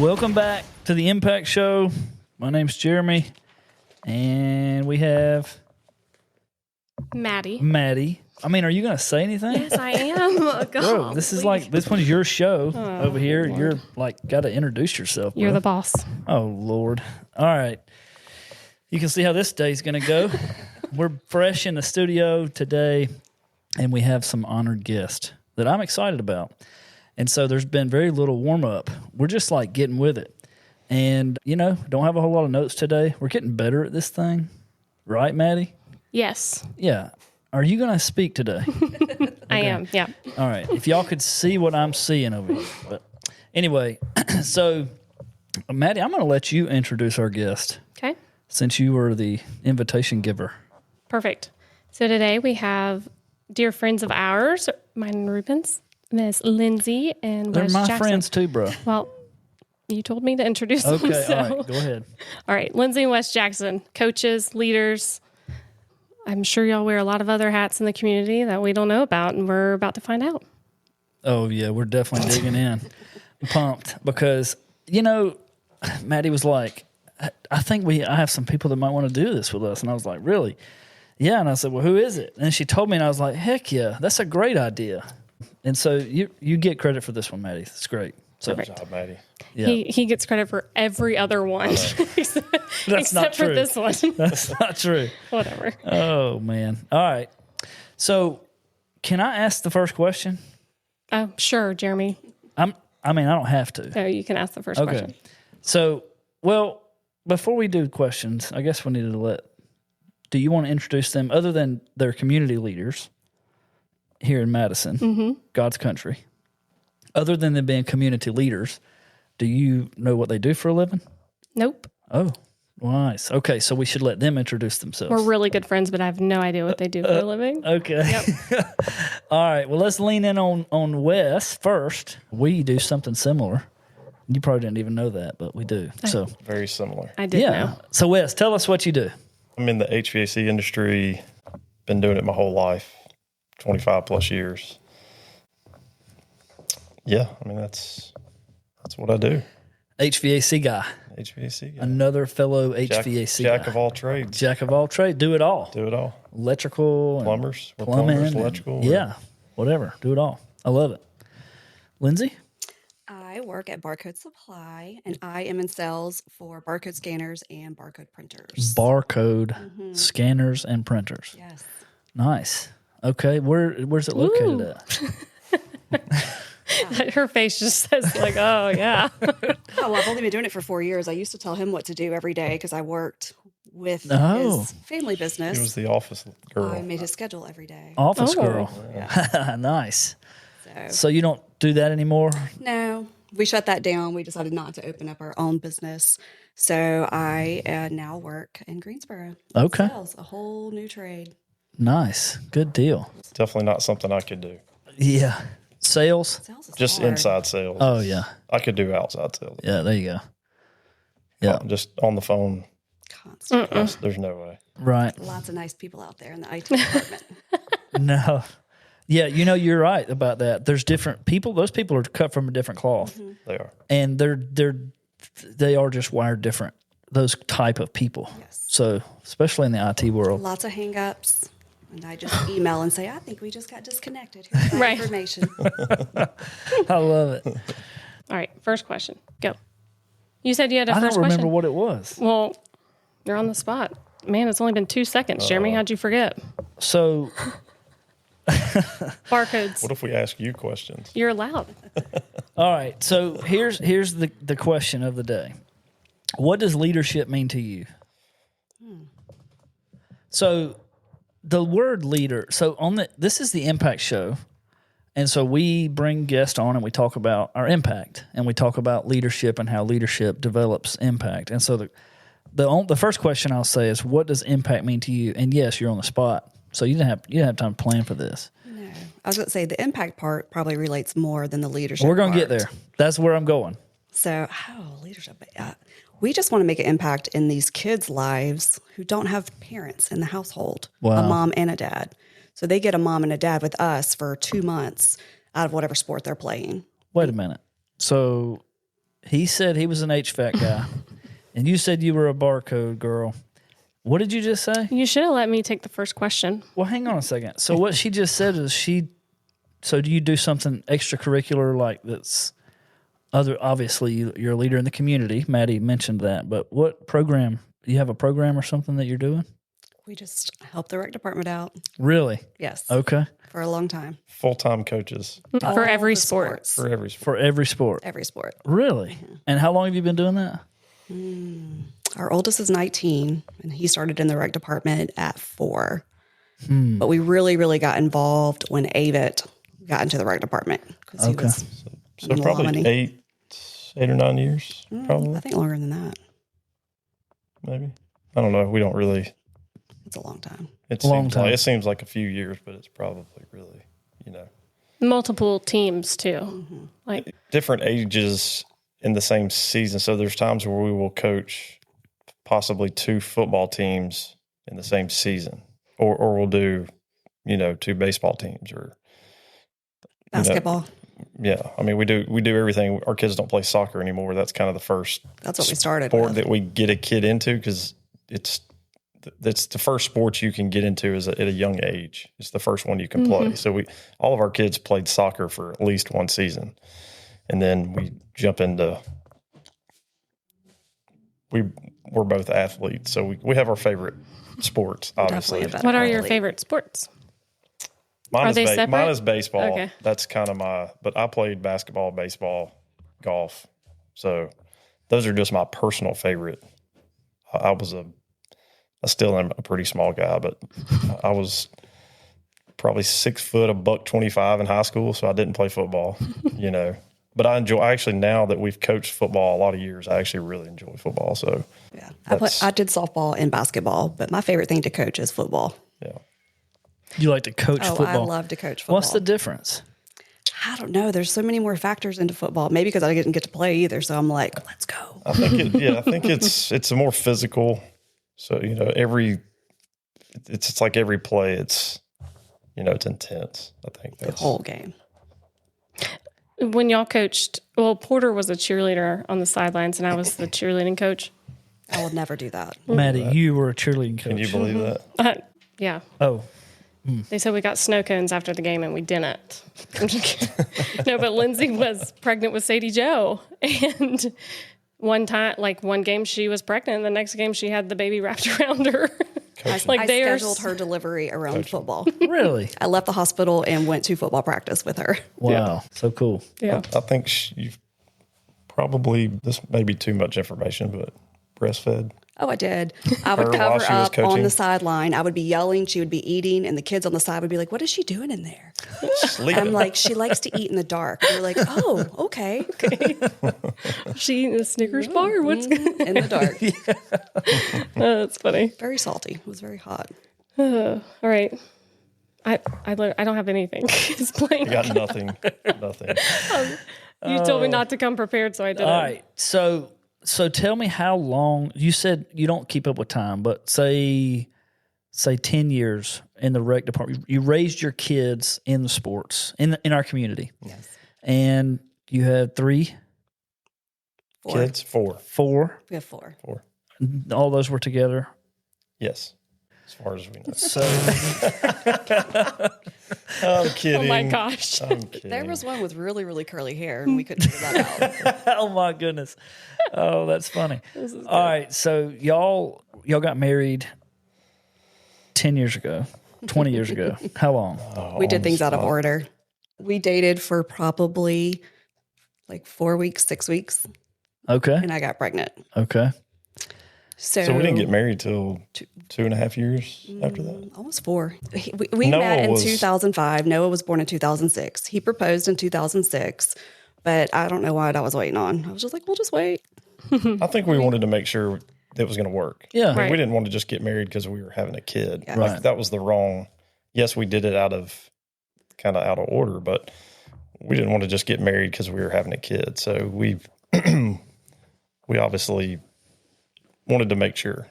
Welcome back to the Impact Show. My name's Jeremy, and we have Maddie. I mean, are you going to say anything? Yes, I am. Bro, this one's your show over here. Lord. You're like, got to introduce yourself. Bro. You're the boss. Oh, Lord. All right. You can see how this day's going to go. We're fresh in the studio today, and we have some honored guests that I'm excited about. And so there's been very little warm-up. We're just like getting with it. And, don't have a whole lot of notes today. We're getting better at this thing. Right, Maddie? Yes. Yeah. Are you going to speak today? Okay. I am, yeah. All right. If y'all could see what I'm seeing over here. But anyway, so, Maddie, I'm going to let you introduce our guest. Okay. Since you were the invitation giver. Perfect. So today we have dear friends of ours, mine and Ruben's, Miss Lyndsi and They're Wes my Jackson. friends too, bro. Well, you told me to introduce them. Okay, So. all right, go ahead. All right, Lyndsi and Wes Jackson, coaches, leaders. I'm sure y'all wear a lot of other hats in the community that we don't know about, and we're about to find out. Oh, yeah, we're definitely digging in. I'm pumped because, Maddie was like, I think I have some people that might want to do this with us. And I was like, really? Yeah. And I said, well, who is it? And she told me, and I was like, heck yeah, that's a great idea. And so you get credit for this one, Maddie. It's great. So, good job, Maddie. Yeah. He gets credit for every other one, except for this one. That's not true. Whatever. Oh, man. All right. So can I ask the first question? Oh, sure, Jeremy. I don't have to. No, you can ask the first question. So, well, before we do questions, I guess we needed to do you want to introduce them other than their community leaders here in Madison, God's country? Other than them being community leaders, do you know what they do for a living? Nope. Oh, nice. Okay, so we should let them introduce themselves. We're really good friends, but I have no idea what they do for a living. Okay. Yep. All right, well, let's lean in on Wes first. We do something similar. You probably didn't even know that, but we do. So Very similar. I did know. So, Wes, tell us what you do. I'm in the HVAC industry. Been doing it my whole life, 25 plus years. Yeah, that's what I do. HVAC guy. HVAC guy. Another fellow HVAC guy. Jack of all trades. Jack of all trades. Do it all. Do it all. Electrical. Plumbers. We're Plumbing. plumbers, electrical. Yeah, whatever. Do it all. I love it. Lyndsi? I work at Barcode Supply, and I am in sales for barcode scanners and barcode printers. Barcode scanners and printers. Yes. Nice. Okay, where's it located at? Her face just says like, oh, yeah. Oh, well, I've only been doing it for 4 years. I used to tell him what to do every day because I worked with his family business. He was the office girl. I made his schedule every day. Office Oh. girl. Yeah. Nice. So, So you don't do that anymore? no, we shut that down. We decided not to open up our own business. So I now work in Greensboro. Okay. Sales, a whole new trade. Nice. Good deal. It's definitely not something I could do. Yeah. Sales? Sales is Just hard. inside sales. Oh, yeah. I could do outside sales. Yeah, there you go. Yeah. Just on the phone. Constant. There's no way. Right. Lots of nice people out there in the IT department. No. Yeah, you're right about that. There's different people. Those people are cut from a different cloth. They are. And they are just wired different. Those type of people. Yes. So, especially in the IT world. Lots of hang-ups. And I just email and say, I think we just got disconnected. Here's that Right. information. I love it. All right, first question. Go. You said you had a I first don't remember question. what it was. Well, you're on the spot. Man, it's only been 2 seconds. Jeremy, how'd you forget? So, Barcodes. What if we ask you questions? You're allowed. all right. So here's the question of the day. What does leadership mean to you? So the word leader. So this is the Impact Show, and so we bring guests on and we talk about our impact and we talk about leadership and how leadership develops impact. And so the first question I'll say is, what does impact mean to you? And yes, you're on the spot, so you didn't have time to plan for this. No. I was going to say the impact part probably relates more than the leadership We're going to get part. there. That's where I'm going. So, leadership. We just want to make an impact in these kids' lives who don't have parents in the household, Wow. a mom and a dad. So they get a mom and a dad with us for 2 months out of whatever sport they're playing. Wait a minute. So he said he was an HVAC guy, and you said you were a barcode girl. What did you just say? You should have let me take the first question. Well, hang on a second. So what she just said is so do you do something extracurricular like that's other, obviously you're a leader in the community. Maddie mentioned that, but what program, do you have a program or something that you're doing? We just help the rec department out. Really? Yes. Okay. For a long time. Full-time coaches For every the sport. for every sport. For every sport. Every sport. Really? And how long have you been doing that? Our oldest is 19, and he started in the rec department at 4. But we really, really got involved when Avett got into the rec department because he was So probably 8 or 9 years, probably. I think longer than that. Maybe. I don't know. We don't really. It's a long time. It Long seems time. like, it seems like a few years, but it's probably really, Multiple teams, too. Like, different ages in the same season. So there's times where we will coach possibly 2 football teams in the same season, or we'll do, 2 baseball teams or Basketball. Yeah, I mean we do everything. Our kids don't play soccer anymore. That's kind of the first That's what we started sport with. that we get a kid into because that's the first sport you can get into is at a young age. It's the first one you can play. So all of our kids played soccer for at least one season, and then we jump into. We're both athletes, so we have our favorite sports. Obviously, Definitely a better what are your athlete. favorite sports? Mine Are is they separate? Mine is baseball. Okay. That's kind of but I played basketball, baseball, golf. So those are just my personal favorite. I still am a pretty small guy, but I was probably 6 foot, $125 in high school. So I didn't play football, but I actually, now that we've coached football a lot of years, I actually really enjoy football. So Yeah. I did softball and basketball, but my favorite thing to coach is football. yeah. You like to coach Oh, football? I love to coach football. What's the difference? I don't know. There's so many more factors into football. Maybe because I didn't get to play either. So I'm like, let's go. I think it's a more physical. So, it's like every play, it's intense. I think The that's whole game. When y'all coached, Porter was a cheerleader on the sidelines, and I was the cheerleading coach. I will never do that. Maddie, you were a cheerleading coach. Can you believe that? Yeah. Oh, They said we got snow cones after the game, and we didn't. I'm just kidding. No, but Lyndsi was pregnant with Sadie Joe. And one game she was pregnant, and the next game she had the baby wrapped around her. I scheduled her delivery around football. really? I left the hospital and went to football practice with her. Wow, so cool. Yeah. I think you've probably, this may be too much information, but breastfed. Oh, I did. I would Her while cover she was up on coaching? the sideline. I would be yelling. She would be eating, and the kids on the side would be like, "What is she doing in there?" Sleeping. I'm like, "She likes to eat in the dark." They're like, "Oh, okay." She eating a Snickers bar? What's good? In the dark. That's funny. Very salty. It was very hot. All right. I don't have anything. It's blank. I got nothing. You told me not to come prepared, so I didn't. All right, so tell me how long, you said you don't keep up with time, but say 10 years in the rec department. You raised your kids in the sports in our community. Yes. And you had 3, 4. Kids, 4. 4. We have 4. All those were together. Yes. As far as we know. So I'm kidding. Oh my gosh. I'm kidding. There was one with really, really curly hair, and we couldn't figure that out. oh my goodness. Oh, that's funny. All right, so y'all got married 10 years ago, 20 years ago. How long? We did things out of order. We dated for probably like 4 weeks, 6 weeks, Okay. and I got pregnant. Okay. So So we didn't get married till 2.5 years after that. almost 4. We Noah met in was- 2005. Noah was born in 2006. He proposed in 2006, but I don't know what I was waiting on. I was just like, we'll just wait. I think we wanted to make sure it was going to work. Yeah. I mean, Right. we didn't want to just get married because we were having a kid. Yeah. Like, Right. that was the wrong. Yes, we did it out of order, but we didn't want to just get married because we were having a kid. So we obviously wanted to make sure.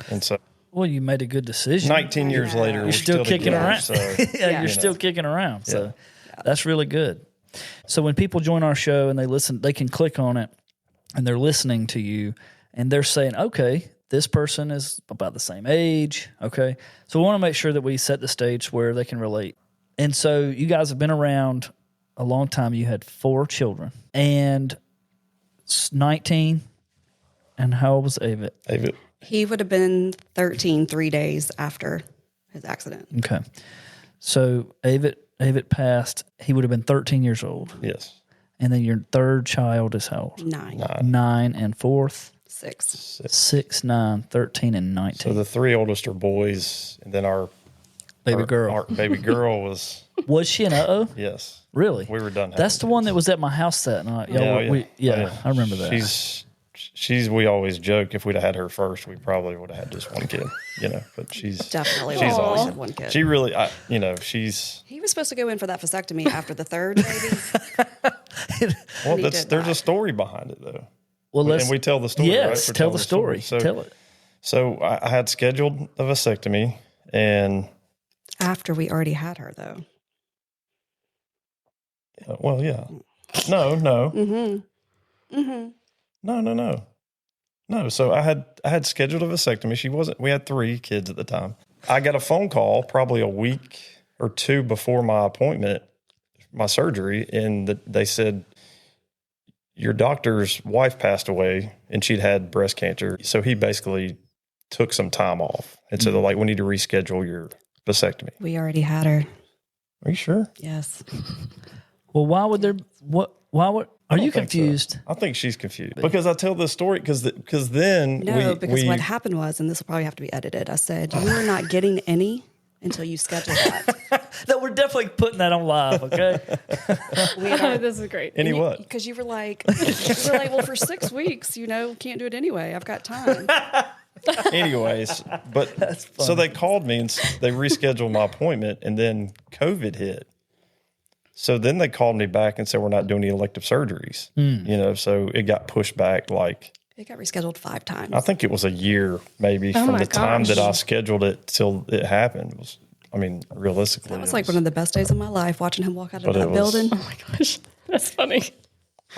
And so Well, you made a good decision. 19 years later, You're we're still kicking together, around. So Yeah, you're still kicking around. So that's really good. So when people join our show and they listen, they can click on it and they're listening to you, and they're saying, okay, this person is about the same age. Okay. So we want to make sure that we set the stage where they can relate. And so you guys have been around a long time. You had 4 children and 19. And how old was Avett? Avett. He would have been 13 3 days after his accident. Okay. So Avett passed. He would have been 13 years old. Yes. And then your third child is how old? 9. 9 and fourth? 6. 6, 9, 13, and 19. So the 3 oldest are boys, and then our baby girl. Our baby girl was Was she an uh-oh? yes. Really? We were done. That's the one that was at my house that night. I remember that. She's. We always joke if we'd have had her first, we probably would have had just one kid. But she's Definitely she's always awesome. had one kid. She really, she's. He was supposed to go in for that vasectomy after the third baby. Well, He did there's not. a story behind it though. Well, And we tell the story. Yes, right? tell the story. So, Tell it. So I had scheduled a vasectomy, and After we already had her, though. well, yeah, no, Mm-hmm. Mm-hmm. no. So I had scheduled a vasectomy. She wasn't. We had 3 kids at the time. I got a phone call probably a week or 2 before my appointment, my surgery, and they said, your doctor's wife passed away and she'd had breast cancer. So he basically took some time off. And so they're like, we need to reschedule your vasectomy. We already had her. Are you sure? Yes. Well, why would are you think confused? so. I think she's confused because I tell this story because then Because what happened was, and this will probably have to be edited, I said, you are not getting any until you schedule that. No, we're definitely putting that on live, okay? This is great. Any what? Because you were like, well, for 6 weeks, can't do it anyway. I've got time. Anyways, but so they called me and they rescheduled my appointment, and then COVID hit. So then they called me back and said, we're not doing any elective surgeries, so it got pushed back. Like, It got rescheduled 5 times. I think it was a year maybe from my the time that gosh. I scheduled it till it happened. Realistically, That was like one of the best days of my life, watching him walk out of But that it was- building. Oh my gosh, that's funny.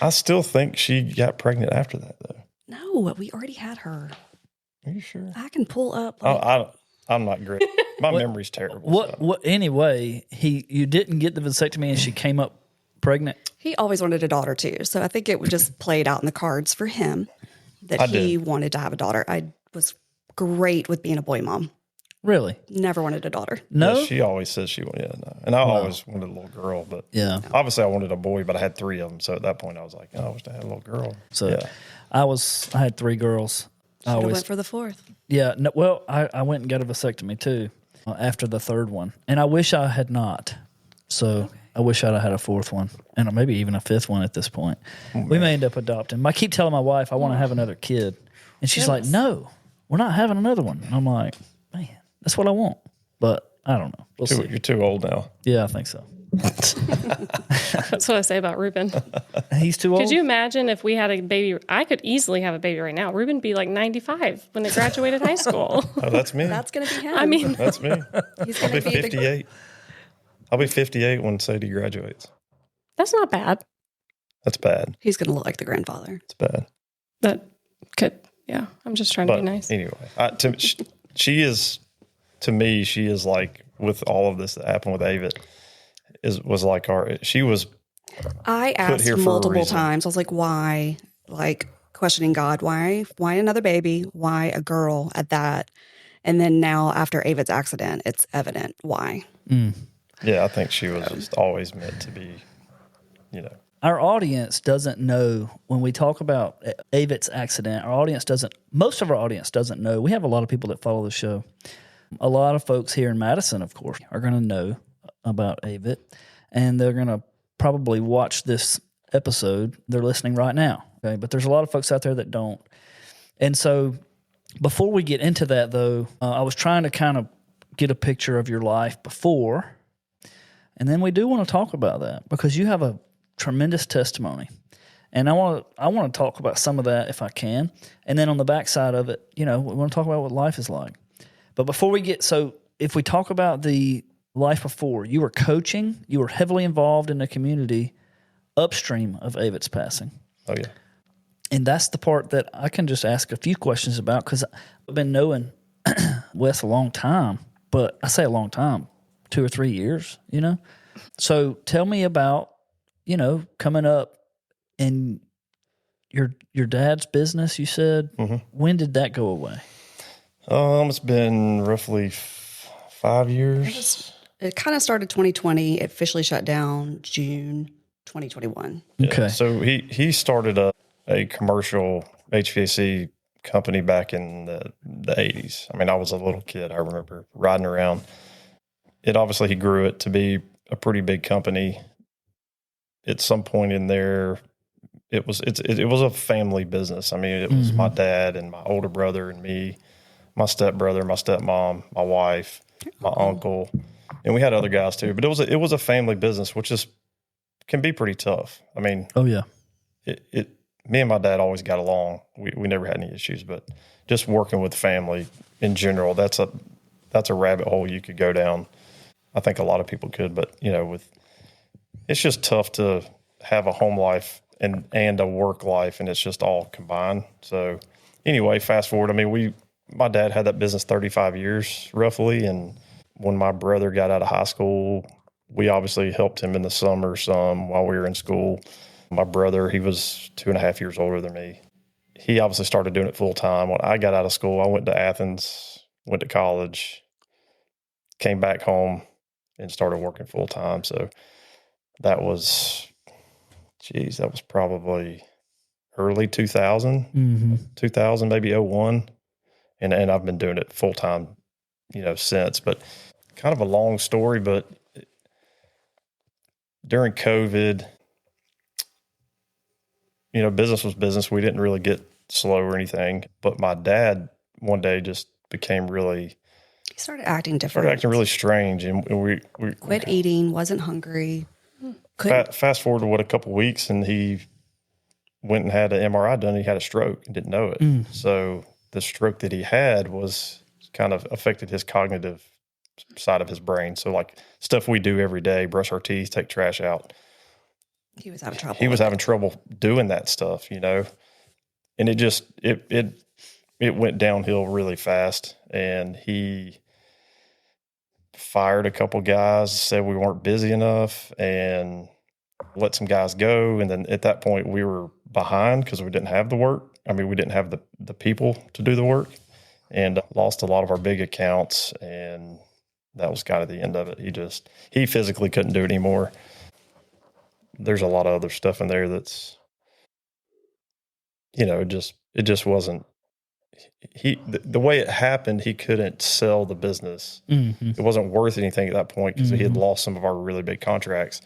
I still think she got pregnant after that, though. No, we already had her. Are you sure? I can pull up. I'm not great. My memory's terrible. so. What anyway, you didn't get the vasectomy and she came up pregnant. He always wanted a daughter too, so I think it just played out in the cards for him that I he did. wanted to have a daughter. I was great with being a boy mom. Really? Never wanted a daughter. No? Yeah, she always says she wanted, no. And I always wanted a little girl, but Yeah. obviously I wanted a boy, but I had 3 of them. So at that point I was like, I wish I had a little girl. So yeah. I had 3 girls. I Should have always went for the 4th. Yeah, no, well, I went and got a vasectomy too after the 3rd one, and I wish I had not. So I wish I'd have had a 4th one, and maybe even a 5th one at this point. We may end up adopting. I keep telling my wife I want to have another kid, and she's like, "No, we're not having another one." And I'm like, "Man, that's what I want," but I don't know. We'll see. You're too old now. Yeah, I think so. That's what I say about Ruben. He's too old. Could you imagine if we had a baby? I could easily have a baby right now. Ruben be like 95 when they graduated high school. Oh, that's me. That's going to be him. I mean, That's me. he's I'll going be to be 58. I'll be 58 when Sadie graduates. that's not bad. That's bad. He's going to look like the grandfather. It's bad. That could, yeah. I'm just trying to But be nice. anyway, she is, to me, she is like, with all of this that happened with Avett, was like she was I asked here for a multiple reason. times. I was like, why? Like questioning God. Why another baby? Why a girl at that? And then now after Avett's accident, it's evident why. Yeah, I think she was just always meant to be, Our audience doesn't know when we talk about Avett's accident. Most of our audience doesn't know. We have a lot of people that follow the show. A lot of folks here in Madison, of course, are going to know about Avett, and they're going to probably watch this episode. They're listening right now, okay? But there's a lot of folks out there that don't. And so before we get into that, though, I was trying to kind of get a picture of your life before, and then we do want to talk about that because you have a tremendous testimony. And I want to talk about some of that if I can. And then on the backside of it, we want to talk about what life is like. But before we if we talk about the life before, you were coaching, you were heavily involved in the community upstream of Avett's passing. oh yeah. And that's the part that I can just ask a few questions about because I've been knowing Wes a long time, but I say a long time, 2 or 3 years, you know? So tell me about, you know, coming up in your dad's business, you said. Mm-hmm. When did that go away? It's been roughly 5 years. It kind of started 2020. It officially shut down June 2021. Okay. Yeah, so he started a commercial HVAC company back in the 80s. I mean, I was a little kid. I remember riding around. He grew it to be a pretty big company. At some point in there, it was a family business. I mean, it was my dad and my older brother and me, my stepbrother, my stepmom, my wife, my uncle, and we had other guys too. But it was a family business, which can be pretty tough. I mean, Oh, yeah. Me and my dad always got along. We never had any issues, but just working with family in general, that's a rabbit hole you could go down. I think a lot of people could, but you know, it's just tough to have a home life and a work life, and it's just all combined. So anyway, fast forward. I mean, my dad had that business 35 years roughly, and when my brother got out of high school, we obviously helped him in the summer some while we were in school. My brother, he was 2.5 years older than me. He obviously started doing it full time. When I got out of school, I went to Athens, went to college, came back home, and started working full time. So that was probably early 2000, 2000, maybe 01. And I've been doing it full time, you know, since. But kind of a long story, but during COVID, you know, business was business. We didn't really get slow or anything. But my dad one day just became He started acting different. really strange. And we quit eating, wasn't hungry. Fast forward to a couple of weeks, and he went and had an MRI done. And he had a stroke and didn't know it. So the stroke that he had was kind of affected his cognitive side of his brain. So like stuff we do every day, brush our teeth, take trash out. He was having trouble. He was having trouble doing that stuff, you know, and it went downhill really fast. And he fired a couple guys, said we weren't busy enough, and let some guys go. And then at that point, we were behind because we didn't have the work. I mean, we didn't have the people to do the work, and lost a lot of our big accounts. And that was kind of the end of it. He physically couldn't do it anymore. There's a lot of other stuff in there that's, you know, it just wasn't. The way it happened, he couldn't sell the business. It wasn't worth anything at that point because he had lost some of our really big contracts.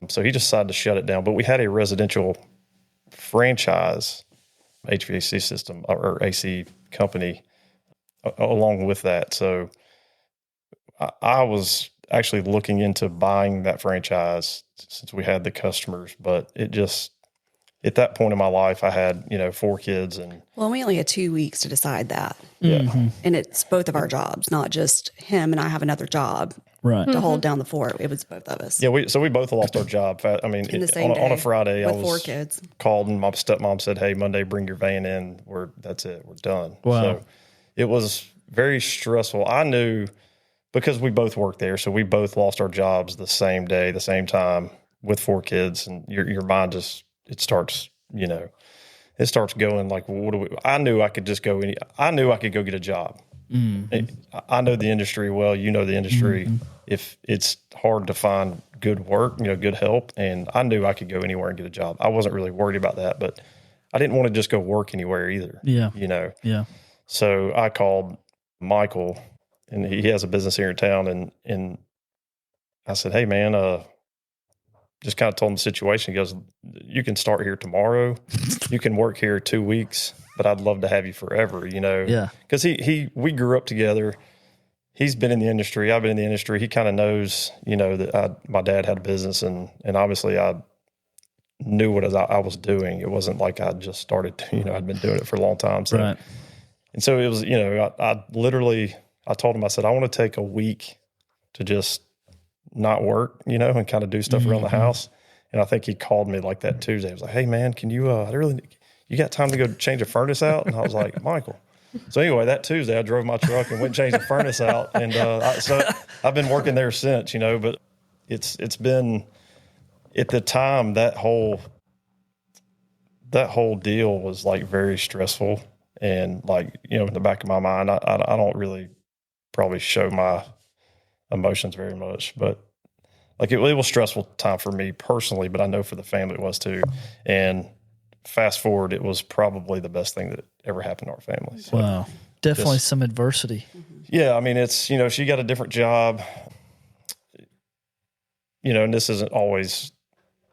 So he decided to shut it down. But we had a residential franchise HVAC system or AC company along with that. So I was actually looking into buying that franchise since we had the customers, but it just, at that point in my life, I had, you know, 4 kids and. Well, we only had 2 weeks to decide that. Yeah. And it's both of our jobs, not just him and I have another job to hold down the fort. It was both of us. Yeah. We both lost our job. I mean, In the same day, on a Friday, with I was 4 kids. Called and my stepmom said, "Hey, Monday, bring your van in. That's it. We're done." Wow. So it was very stressful. I knew because we both worked there. So we both lost our jobs the same day, the same time with 4 kids, and your mind just, it starts going like, well, what do we, I knew I could just go I knew I could go get a job. I know the industry well, you know the industry. If it's hard to find good work, you know, good help, and I knew I could go anywhere and get a job. I wasn't really worried about that, but I didn't want to just go work anywhere either. Yeah. You know? Yeah. So I called Michael, and he has a business here in town, and I said, "Hey man, just kind of told him the situation." He goes, "You can start here tomorrow. You can work here 2 weeks, but I'd love to have you forever," you know? Yeah. Because we grew up together. He's been in the industry. I've been in the industry. He kind of knows, you know, that my dad had a business, and obviously I knew what I was doing. It wasn't like I just started, you know, I'd been doing it for a long time. So, Right. And so it was, you know, I told him, I said, "I want to take a week to just not work, you know, and kind of do stuff around the house." And I think he called me like that Tuesday. I was like, "Hey man, can you, you got time to go change a furnace out? And I was like, Michael. So anyway, that Tuesday I drove my truck and went and changed the furnace out. And so I've been working there since, but it's been, at the time, that whole deal was like very stressful. And like, in the back of my mind, I don't really probably show my emotions very much, but like it was a stressful time for me personally, but I know for the family it was too. And fast forward, it was probably the best thing that ever happened to our family. So wow. Definitely some adversity. Yeah. I mean, it's, she got a different job, and this isn't always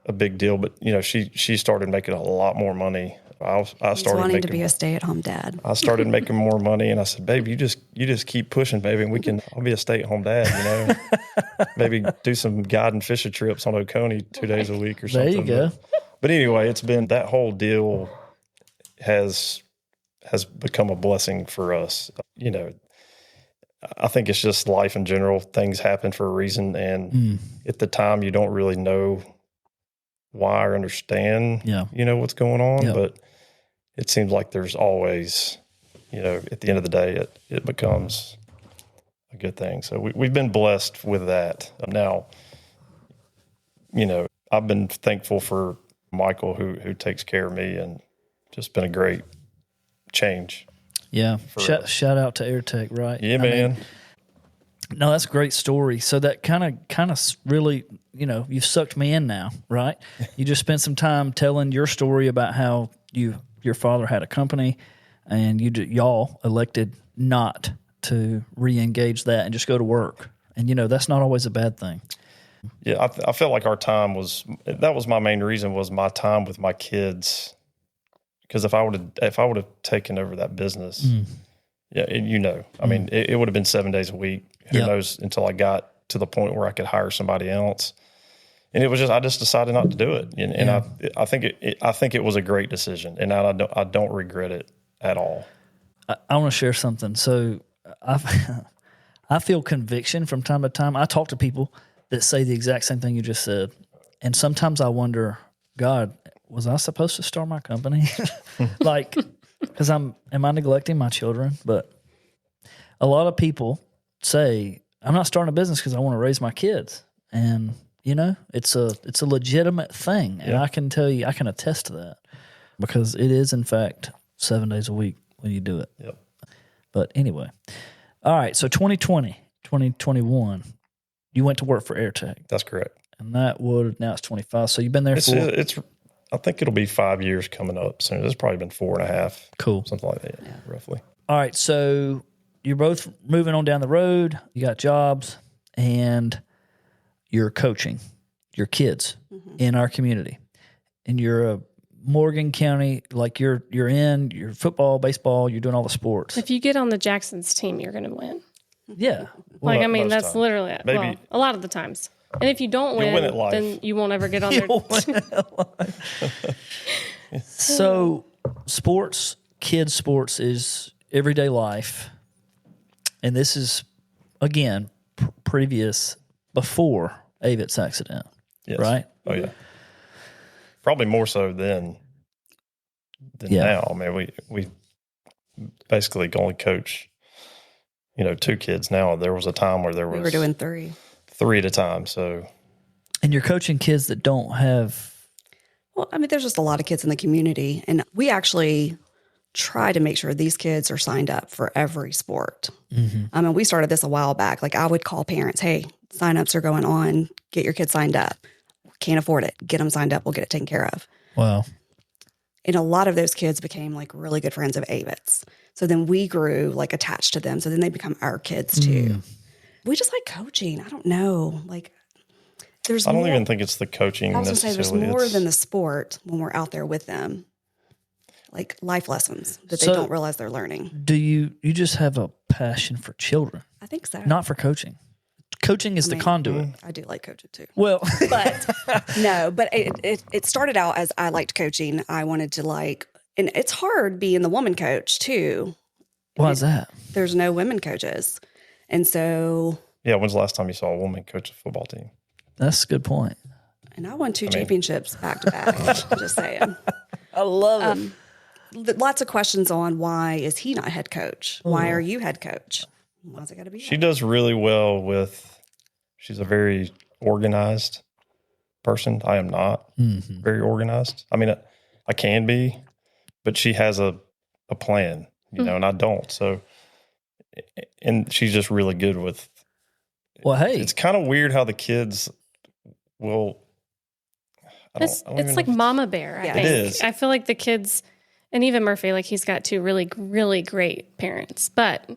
a big deal, but she started making a lot more money. I started wanting to be a stay-at-home dad. I started making more money, and I said, "Baby, you just keep pushing, baby, and I'll be a stay-at-home dad. Maybe do some guiding fishing trips on Oconee 2 days a week or something." There you go. But anyway, it's been, that whole deal has become a blessing for us. I think it's just life in general. Things happen for a reason, and at the time, you don't really know why or understand, what's going on, but it seems like there's always, at the end of the day, it becomes a good thing. So we've been blessed with that. Now, I've been thankful for Michael who takes care of me, and just been a great change. Yeah. Shout out to AirTech, right? Yeah, man. No, that's a great story. So that kind of really, you've sucked me in now, right? You just spent some time telling your story about how your father had a company, and y'all elected not to re-engage that and just go to work. And that's not always a bad thing. Yeah, I felt like our time that was my main reason, was my time with my kids. Because if I would have taken over that business, I mean, it would have been 7 days a week. Who knows, until I got to the point where I could hire somebody else. And it was I just decided not to do it. And I think it was a great decision, and I don't regret it at all. I want to share something. So I feel conviction from time to time. I talk to people that say the exact same thing you just said. And sometimes I wonder, God, was I supposed to start my company? Because am I neglecting my children? But a lot of people say, I'm not starting a business because I want to raise my kids. And, it's a legitimate thing. And I can tell you, I can attest to that, because it is, in fact, 7 days a week when you do it. Yep. But anyway. All right. So 2020, 2021, you went to work for AirTech. That's correct. And now it's 25. So you've been there I think it'll be 5 years coming up soon. It's probably been 4.5. Cool. Something like that, roughly. All right. So you're both moving on down the road. You got jobs, and you're coaching your kids in our community. And you're a Morgan County, like you're in your football, baseball, you're doing all the sports. If you get on the Jacksons team, you're going to win. Yeah. That's times. literally it. Maybe. Well, a lot of the times. And if you don't You'll win at win, life. then you won't ever get on their team. So kids sports is everyday life. And this is, again, before Avett's accident, Yes. right? Oh, yeah. Probably more so than now. I mean, we basically only coach, 2 kids now. There was a time where we were doing 3 at a time. So, and you're coaching kids that don't have. Well, I mean, there's just a lot of kids in the community, and we actually try to make sure these kids are signed up for every sport. I mean, we started this a while back. Like, I would call parents, hey, signups are going on. Get your kids signed up. Can't afford it. Get them signed up. We'll get it taken care of. Wow. And a lot of those kids became like really good friends of Avett's. So then we grew like attached to them. So then they become our kids too. We just like coaching. I don't know. Like, I don't even think it's the coaching. I was going to say there's necessarily. more than the sport when we're out there with them. Like life lessons that they don't realize they're learning. Do you just have a passion for children? I think so. Not for coaching. Coaching is the conduit. I do like coaching too. Well, but no, but it started out as I liked coaching. I wanted to and it's hard being the woman coach too. Why is that? There's no women coaches. And so. Yeah. When's the last time you saw a woman coach a football team? That's a good point. And I won 2 championships back to back. Just saying. I love it. lots of questions on why is he not head coach? Why are you head coach? Why's it got to be? She does really well she's a very organized person. I am not very organized. I mean, I can be, but she has a plan, and I don't. So, and she's just really good with. Well, hey, it's kind of weird how the kids will. It's like Mama Bear. I think. It is. I feel like the kids, and even Murphy, like he's got two really, really great parents, but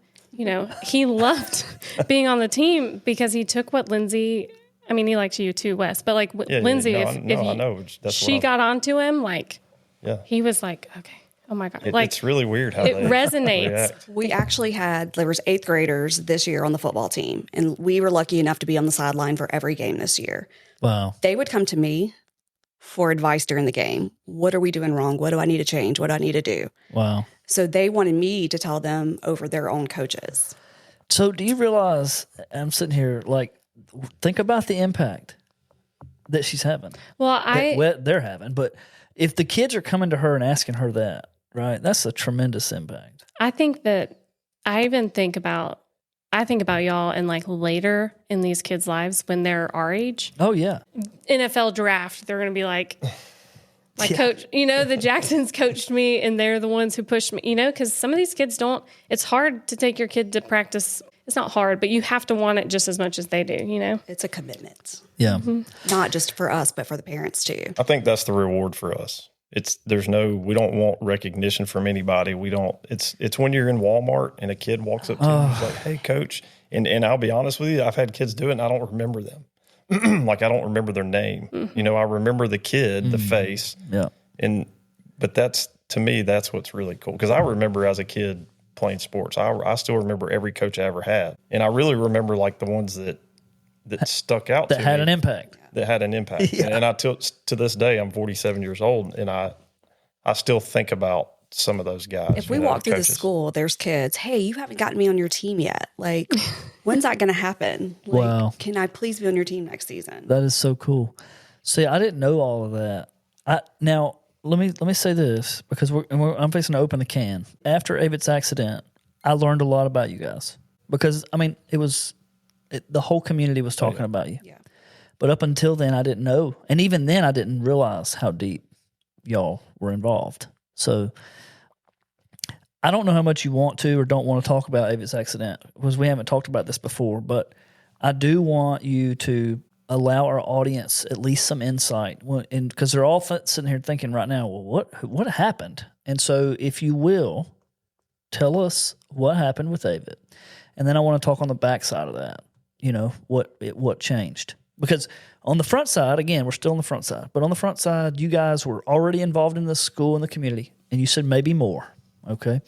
he loved being on the team because he took what Lyndsi. I mean, he liked you too, Wes, but like Lyndsi, I know. She got onto him, like, he was like, okay, oh my God. It's really weird how it resonates. React. We actually there was 8th graders this year on the football team, and we were lucky enough to be on the sideline for every game this year. Wow. They would come to me for advice during the game. What are we doing wrong? What do I need to change? What do I need to do? Wow. So they wanted me to tell them over their own coaches. So do you realize, I'm sitting here, like, think about the impact that she's having. Well, they're having. But if the kids are coming to her and asking her that, right, that's a tremendous impact. I think that I think about y'all and like later in these kids' lives when they're our age. Oh, yeah. NFL draft, they're going to be like, my coach, the Jacksons coached me and they're the ones who pushed me, because some of these kids it's hard to take your kid to practice. It's not hard, but you have to want it just as much as they do, It's a commitment. Yeah. Not just for us, but for the parents too. I think that's the reward for us. We don't want recognition from anybody. It's when you're in Walmart and a kid walks up to you and is like, hey, coach. And I'll be honest with you, I've had kids do it and I don't remember them. Like I don't remember their name. I remember the kid, the face. Yeah. But to me, that's what's really cool. Because I remember as a kid playing sports, I still remember every coach I ever had. And I really remember like the ones that stuck out that had an impact. That had an impact. Yeah. And to this day, I'm 47 years old, and I still think about some of those guys. If we walk through the school, there's kids, hey, you haven't gotten me on your team yet. Like, when's that going to happen? Like, wow. Can I please be on your team next season? That is so cool. See, I didn't know all of that. Now, let me say this, because I'm fixing to open the can. After Avett's accident, I learned a lot about you guys. Because, I mean, the whole community was talking about you. Yeah. But up until then, I didn't know. And even then, I didn't realize how deep y'all were involved. So I don't know how much you want to or don't want to talk about Avett's accident, because we haven't talked about this before. But I do want you to allow our audience at least some insight, because they're all sitting here thinking right now, well, what happened? And so if you will, tell us what happened with Avett. And then I want to talk on the backside of that, what changed. Because on the front side, again, we're still on the front side, but on the front side, you guys were already involved in the school and the community, and you said maybe more, okay?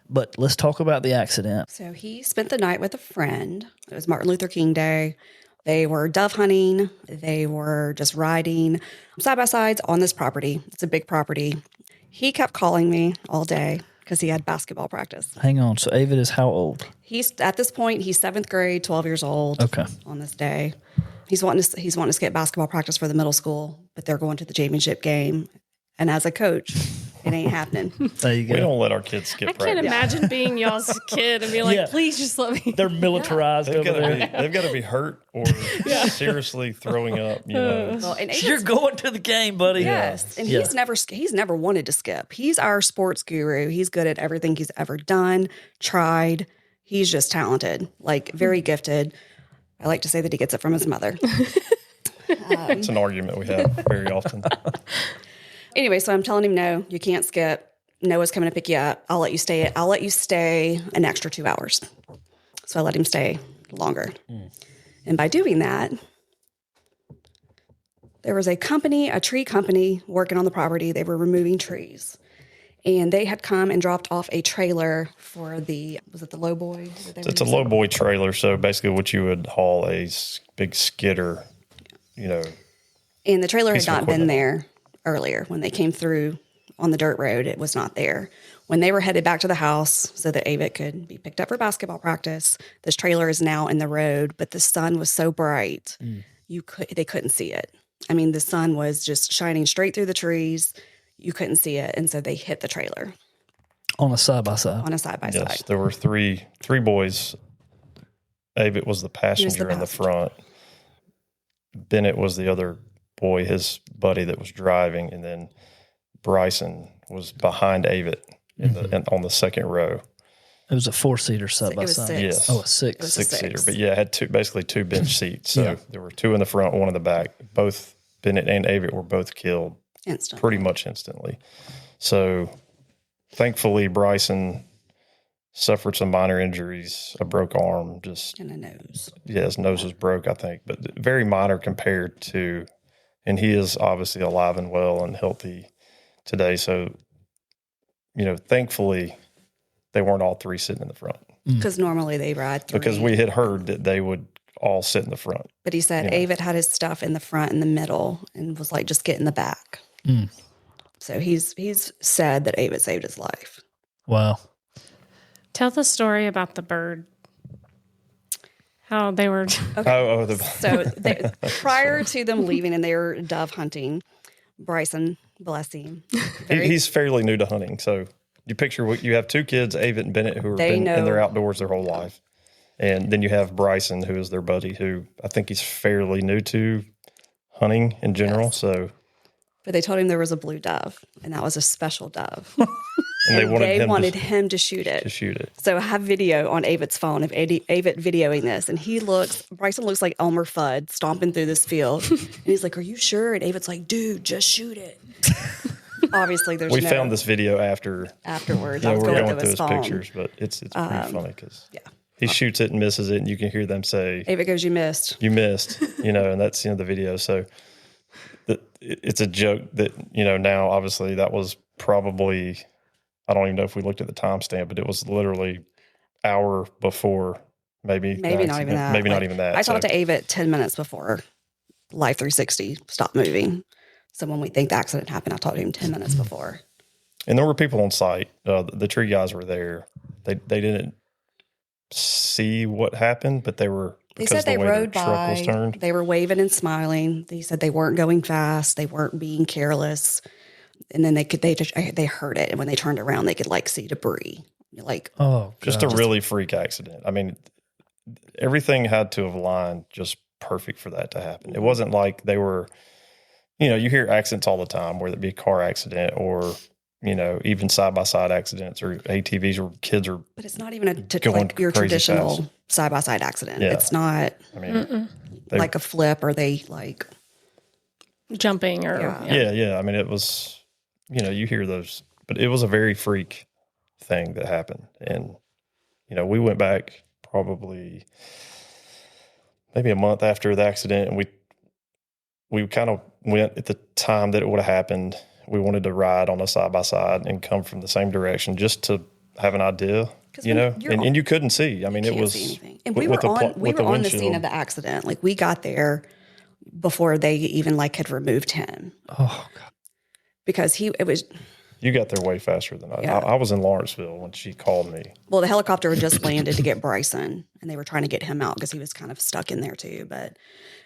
But let's talk about the accident. So he spent the night with a friend. It was Martin Luther King Day. They were dove hunting. They were just riding side-by-sides on this property. It's a big property. He kept calling me all day because he had basketball practice. Hang on. So Avett is how old? At this point, he's 7th grade, 12 years old. Okay. On this day. He's wanting to skip basketball practice for the middle school, but they're going to the championship game. And as a coach, it ain't happening. There you go. We don't let our kids skip practice. I can't imagine being y'all's kid and being like, please just let me. They're militarized over there. They've got to be hurt or seriously throwing up. Well, and You're going to the game, buddy. Yes, and he's never wanted to skip. He's our sports guru. He's good at everything he's ever done, tried. He's just talented, like very gifted. I like to say that he gets it from his mother. It's an argument we have very often. Anyway, so I'm telling him, no, you can't skip. Noah's coming to pick you up. I'll let you stay an extra 2 hours. So I let him stay longer. And by doing that, there was a tree company working on the property. They were removing trees. And they had come and dropped off a trailer for was it the lowboy? It's a lowboy trailer. So basically what you would haul a big skidder, And the trailer had not been there earlier. When they came through on the dirt road, it was not there. When they were headed back to the house so that Avett could be picked up for basketball practice, this trailer is now in the road, but the sun was so bright, they couldn't see it. I mean, the sun was just shining straight through the trees. You couldn't see it, and so they hit the trailer. On a side-by-side. on a side-by-side. Yes, there were three boys. Avett was the passenger in the front. Bennett was the other boy, his buddy that was driving, and then Bryson was behind Avett on the second row. It was a 4-seater side by It was side. six. Yes. Oh, a six. It was a Six-seater. six. But yeah, it had basically two bench seats. So Yeah. there were two in the front, one in the back. Both Bennett and Avett were both killed Instantly. pretty much instantly. So thankfully, Bryson suffered some minor injuries, a broke arm, just, In the nose. yeah, his nose was broke, I think, but very minor compared to, and he is obviously alive and well and healthy today. So, thankfully, they weren't all three sitting in the front Because normally they ride three. because we had heard that they would all sit in the front. But he said Avett had his stuff in the front and the middle and was like, just get in the back. So he's said that Avett saved his life. Wow. Tell the story about the bird. How they were. So prior to them leaving and they were dove hunting, Bryson, bless him. He's fairly new to hunting. So you picture you have two kids, Avett and Bennett, who have been in their outdoors their whole life. And then you have Bryson, who is their buddy, who I think he's fairly new to hunting in general. Yes. So, But they told him there was a blue dove, and that was a special dove. and they wanted him to shoot it. to shoot it. So I have video on Avett's phone of Avett videoing this, and Bryson looks like Elmer Fudd stomping through this field. And he's like, "Are you sure?" And Avett's like, "Dude, just shoot it." Obviously, We found this video afterwards. I was We're going going through through his his phone. pictures, but it's pretty funny because Yeah. he shoots it and misses it, and you can hear them say, Avett goes, "You missed." "You missed," and that's the end of the video. So it's a joke that now obviously that was probably, I don't even know if we looked at the timestamp, but it was literally hour before, maybe Not even that. maybe not even that. I talked to Avett 10 minutes before Life 360 stopped moving. So when we think the accident happened, I talked to him 10 minutes before. And there were people on site. The tree guys were there. They didn't see what happened, but they were. They said they rode by. They were waving and smiling. They said they weren't going fast. They weren't being careless. And then they heard it. And when they turned around, they could see debris. Just a really freak accident. I mean, everything had to have aligned just perfect for that to happen. It wasn't like they were, you hear accidents all the time, whether it be a car accident or, even side-by-side accidents or ATVs where kids are. But it's not even going your crazy traditional fast. side-by-side accident. Yeah. It's not I mean, like a flip or they Jumping or. Yeah. I mean, it was, you hear those, but it was a very freak thing that happened. And, we went back probably maybe a month after the accident, and we kind of went at the time that it would have happened. We wanted to ride on a side-by-side and come from the same direction just to have an idea, and you couldn't see. I mean, it was. see anything. And we were on the scene of the accident. We got there before they even had removed him. Oh, God. Because You got there way faster than I. Yeah. I was in Lawrenceville when she called me. Well, the helicopter had just landed to get Bryson, and they were trying to get him out because he was kind of stuck in there too. But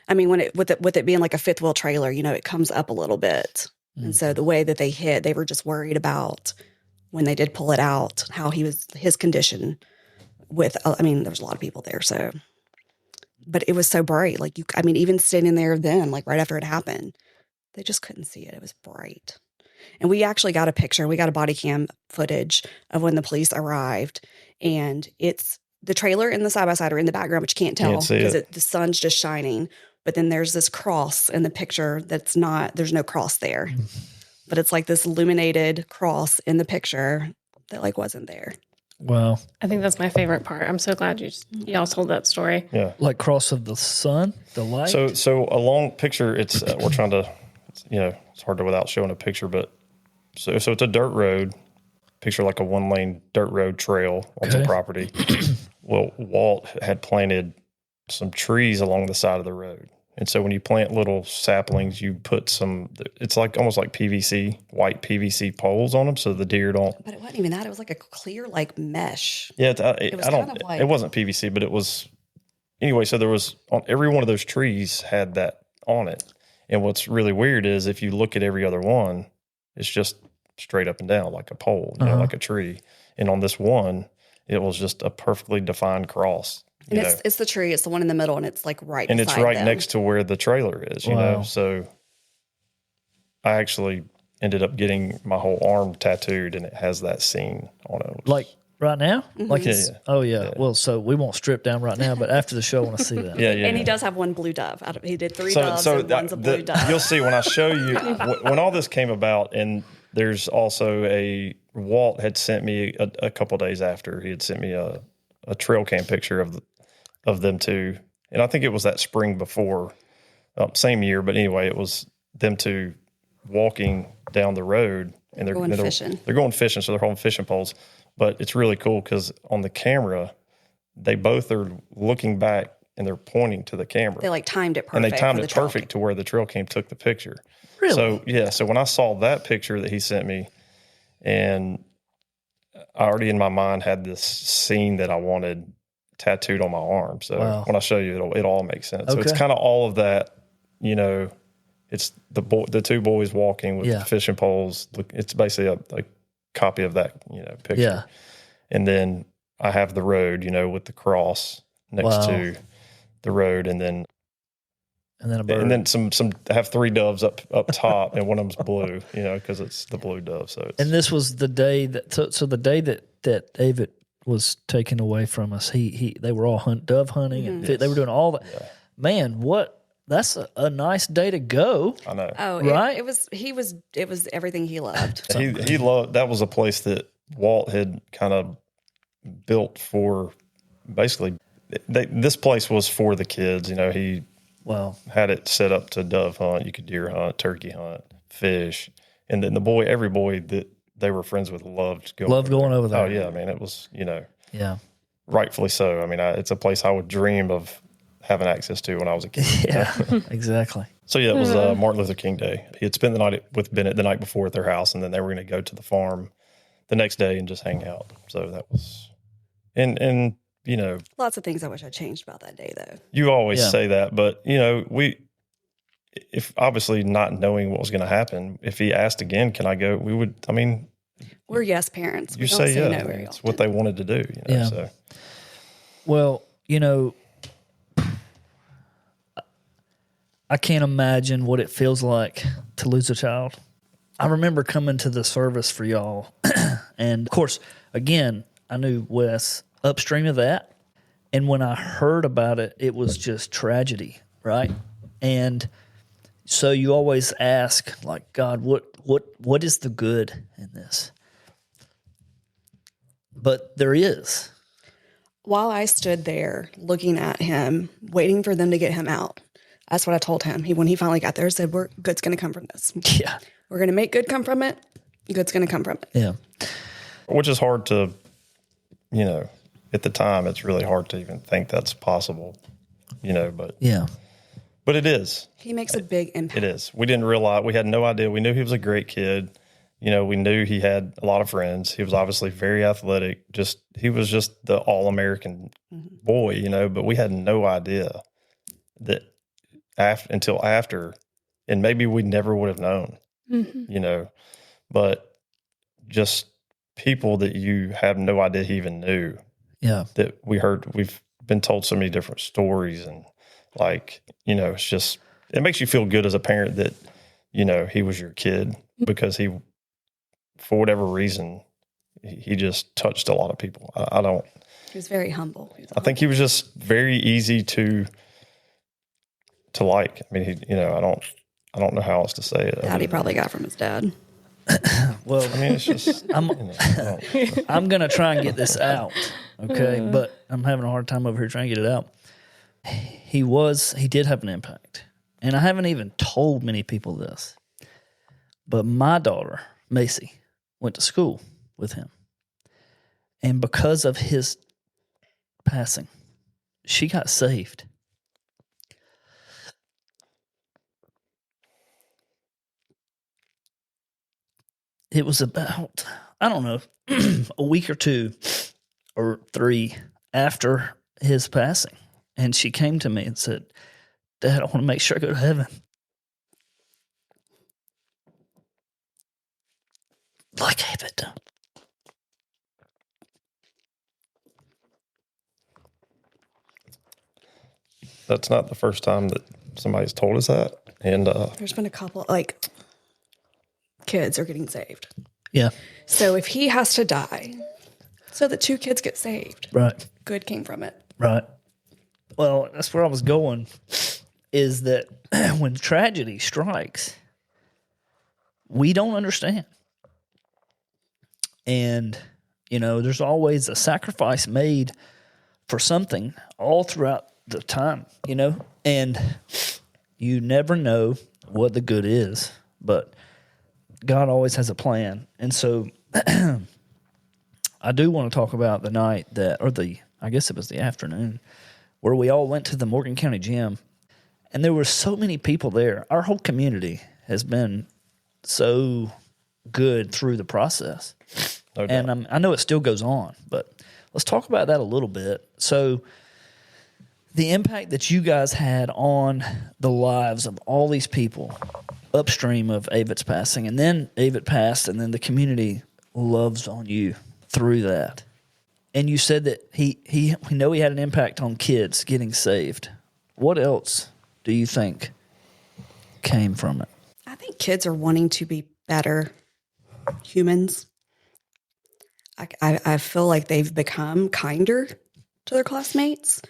I mean, with it being like a fifth wheel trailer, it comes up a little bit, and so the way that they hit, they were just worried about when they did pull it out, how his condition. There was a lot of people there, so. But it was so bright, even standing there then, right after it happened, they just couldn't see it. It was bright. And we actually got a picture. We got a body cam footage of when the police arrived. And it's the trailer and the side-by-side are in the background, but you can't tell because the sun's just shining. But then there's this cross in the picture there's no cross there. But it's this illuminated cross in the picture that wasn't there. Wow. I think that's my favorite part. I'm so glad y'all told that story. Yeah. Like cross of the sun, the light? So a long picture, it's, we're trying to, it's hard to without showing a picture, but so it's a dirt road, picture like a 1-lane dirt road trail on some property. Well, Walt had planted some trees along the side of the road. And so when you plant little saplings, you put it's almost like PVC, white PVC poles on them so the deer don't. But it wasn't even that. It was like a clear mesh. Yeah, it wasn't PVC, but it was, anyway, so there was, on every one of those trees had that on it. And what's really weird is if you look at every other one, it's just straight up and down like a pole, you know, like a tree. And on this one, it was just a perfectly defined cross. And it's the tree. It's the one in the middle, and it's like right and beside it's right them. next to where the trailer is, you know. So I actually ended up getting my whole arm tattooed, and it has that scene on it. Like right now? Like Yeah. Oh, yeah. Well, so we won't strip down right now, but after the show, I want to see that. Yeah. And he does have one blue dove. He did 3 doves, and one's a blue dove. You'll see when I show you, when all this came about, and there's also Walt had sent me a couple days after, he had sent me a trail cam picture of them two. And I think it was that spring before, same year, but anyway, it was them two walking down the road, and they're going fishing. They're going fishing, so they're holding fishing poles. But it's really cool because on the camera, they both are looking back and they're pointing to the camera. They like timed it perfect. And they timed it perfect to where the trail cam took the picture. Really? So yeah, so when I saw that picture that he sent me, and I already in my mind had this scene that I wanted tattooed on my arm. So when I show you, it all makes sense. So it's kind of all of that, you know. It's the two boys walking with the fishing poles. It's basically a copy of that, you know, picture. Yeah. And then I have the road, you know, with the cross next to the road, and then a bird. And then some I have 3 doves up top, and one of them's blue, you know, because it's the blue dove. So and this was the day that so the day that Avett was taken away from us. They were all dove hunting, and they were doing all that. Yeah. Man, that's a nice day to go. I know. Oh, right? It was everything he loved. He loved, that was a place that Walt had kind of built for, basically, this place was for the kids. You know, he had it set up to dove hunt. You could deer hunt, turkey hunt, fish. And then every boy that they were friends with loved going over there. Oh, yeah. I mean, it was, you know, rightfully so. I mean, it's a place I would dream of having access to when I was a kid. Yeah, exactly. So yeah, it was Martin Luther King Day. He had spent the night with Bennett the night before at their house, and then they were going to go to the farm the next day and just hang out. So that was, and you know, lots of things I wish I changed about that day, though. You always say that, but you know, if obviously not knowing what was going to happen, if he asked again, can I go? We would. I mean, we're yes parents. You say yeah. No very it's often. What they wanted to do. You know, So. Well, you know, I can't imagine what it feels like to lose a child. I remember coming to the service for y'all, and of course, again, I knew Wes upstream of that, and when I heard about it, it was just tragedy, right? And so you always ask, like, God, what is the good in this? But there is. While I stood there looking at him, waiting for them to get him out, that's what I told him. When he finally got there, I said, good's going to come from this. Yeah. We're going to make good come from it. Good's going to come from it. Yeah. Which is hard to, you know, at the time, it's really hard to even think that's possible, you know, but. Yeah. But it is. He makes a big impact. It is. We didn't realize, we had no idea. We knew he was a great kid. You know, we knew he had a lot of friends. He was obviously very athletic. He was just the all-American boy, you know, but we had no idea that until after, and maybe we never would have known, you know, but just people that you have no idea he even knew. Yeah. That we've been told so many different stories, and like, you know, it makes you feel good as a parent that, you know, he was your kid, because he, for whatever reason, he just touched a lot of people. He was very humble. I think he was just very easy to like. I mean, I don't know how else to say it. That he probably got from his dad. Well, I mean, it's just, I'm going to try and get this out. Okay. But I'm having a hard time over here trying to get it out. He did have an impact, and I haven't even told many people this, but my daughter, Macy, went to school with him. And because of his passing, she got saved. It was about, I don't know, a week or 2 or 3 after his passing. And she came to me and said, Dad, I want to make sure I go to heaven. like Avett. That's not the first time that somebody's told us that. And There's been a couple, like, kids are getting saved. Yeah. So if he has to die so that 2 kids get saved, Right. good came from it. Right. Well, that's where I was going, is that when tragedy strikes, we don't understand. And, there's always a sacrifice made for something all throughout the time, and you never know what the good is, but God always has a plan. And so I do want to talk about the night I guess it was the afternoon, where we all went to the Morgan County gym, and there were so many people there. Our whole community has been so good through the process. no doubt. And I know it still goes on, but let's talk about that a little bit. So the impact that you guys had on the lives of all these people upstream of Avett's passing, and then Avett passed, and then the community loves on you through that. And you said that we know he had an impact on kids getting saved. What else do you think came from it? I think kids are wanting to be better humans. I feel like they've become kinder to their classmates.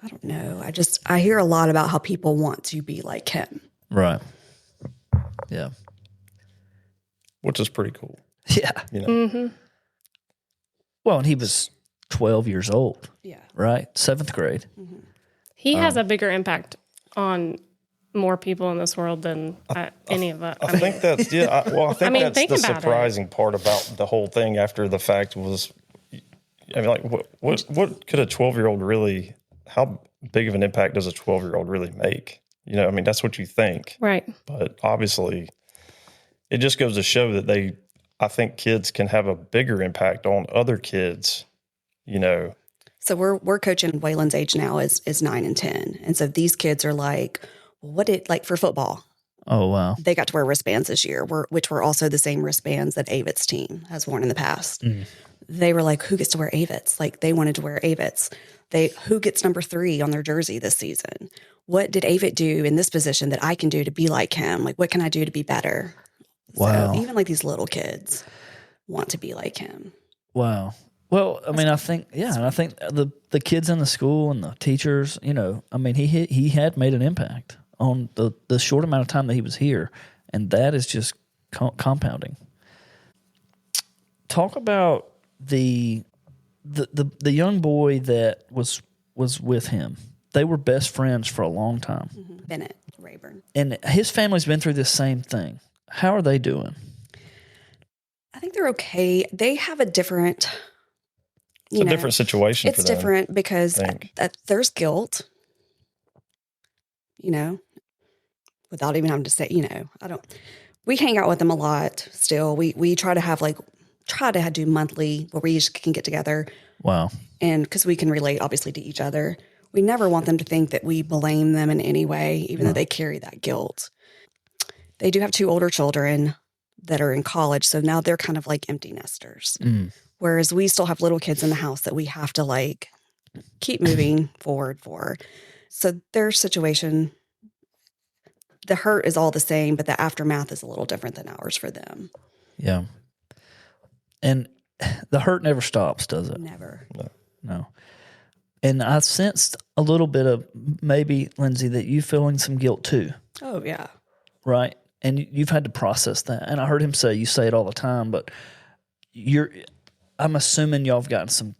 I don't know. I hear a lot about how people want to be like him. Right. Yeah. Which is pretty cool. Yeah. Mm-hmm. Well, and he was 12 years old, Yeah. right? 7th grade. He has a bigger impact on more people in this world than any of us. I think that's that's think the about it. surprising part about the whole thing after the fact was, what could a 12-year-old really? How big of an impact does a 12-year-old really make? That's what you think, Right. but obviously, it just goes to show that I think kids can have a bigger impact on other kids. So we're coaching Waylon's age now is 9 and 10. And so these kids are like, for football, Oh, wow. they got to wear wristbands this year, which were also the same wristbands that Avett's team has worn in the past. They were like, who gets to wear Avett's? Like, they wanted to wear Avett's. Who gets number 3 on their jersey this season? What did Avett do in this position that I can do to be like him? Like, what can I do to be better? Wow. So even like these little kids want to be like him. Wow. Well, I think the kids in the school and the teachers, he had made an impact on the short amount of time that he was here, and that is just compounding. Talk about the young boy that was with him. They were best friends for a long time. Mm-hmm. Bennett Rayburn. And his family's been through this same thing. How are they doing? I think they're okay. They have a different... It's a different situation for It's them. different because there's guilt, without even having to say, we hang out with them a lot still. We try to do monthly where we just can get together. Wow. And because we can relate obviously to each other. We never want them to think that we blame them in any way, even though they carry that guilt. They do have 2 older children that are in college. So now they're kind of like empty nesters. Whereas we still have little kids in the house that we have to keep moving forward for. So their situation, the hurt is all the same, but the aftermath is a little different than ours for them. Yeah. And the hurt never stops, does it? Never. No. And I sensed a little bit of maybe, Lyndsi, that you feeling some guilt too, Oh, yeah. right? And you've had to process that. And I heard him say, you say it all the time, but I'm assuming y'all have gotten some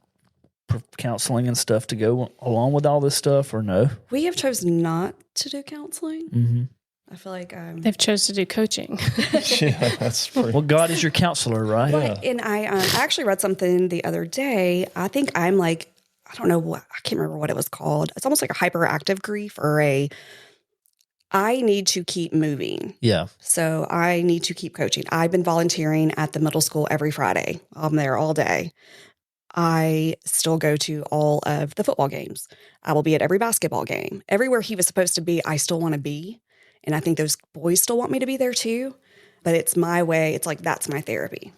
counseling and stuff to go along with all this stuff, or no? We have chosen not to do counseling. Mm-hmm. I feel like They've chose to do coaching. Yeah, that's pretty. Well, God is your counselor, right? But, and I actually read something the other day. I think I'm I don't know I can't remember what it was called. It's almost like a hyperactive grief or I need to keep moving. Yeah. So I need to keep coaching. I've been volunteering at the middle school every Friday. I'm there all day. I still go to all of the football games. I will be at every basketball game. Everywhere he was supposed to be, I still want to be. And I think those boys still want me to be there too. But it's my way. It's like, that's my therapy.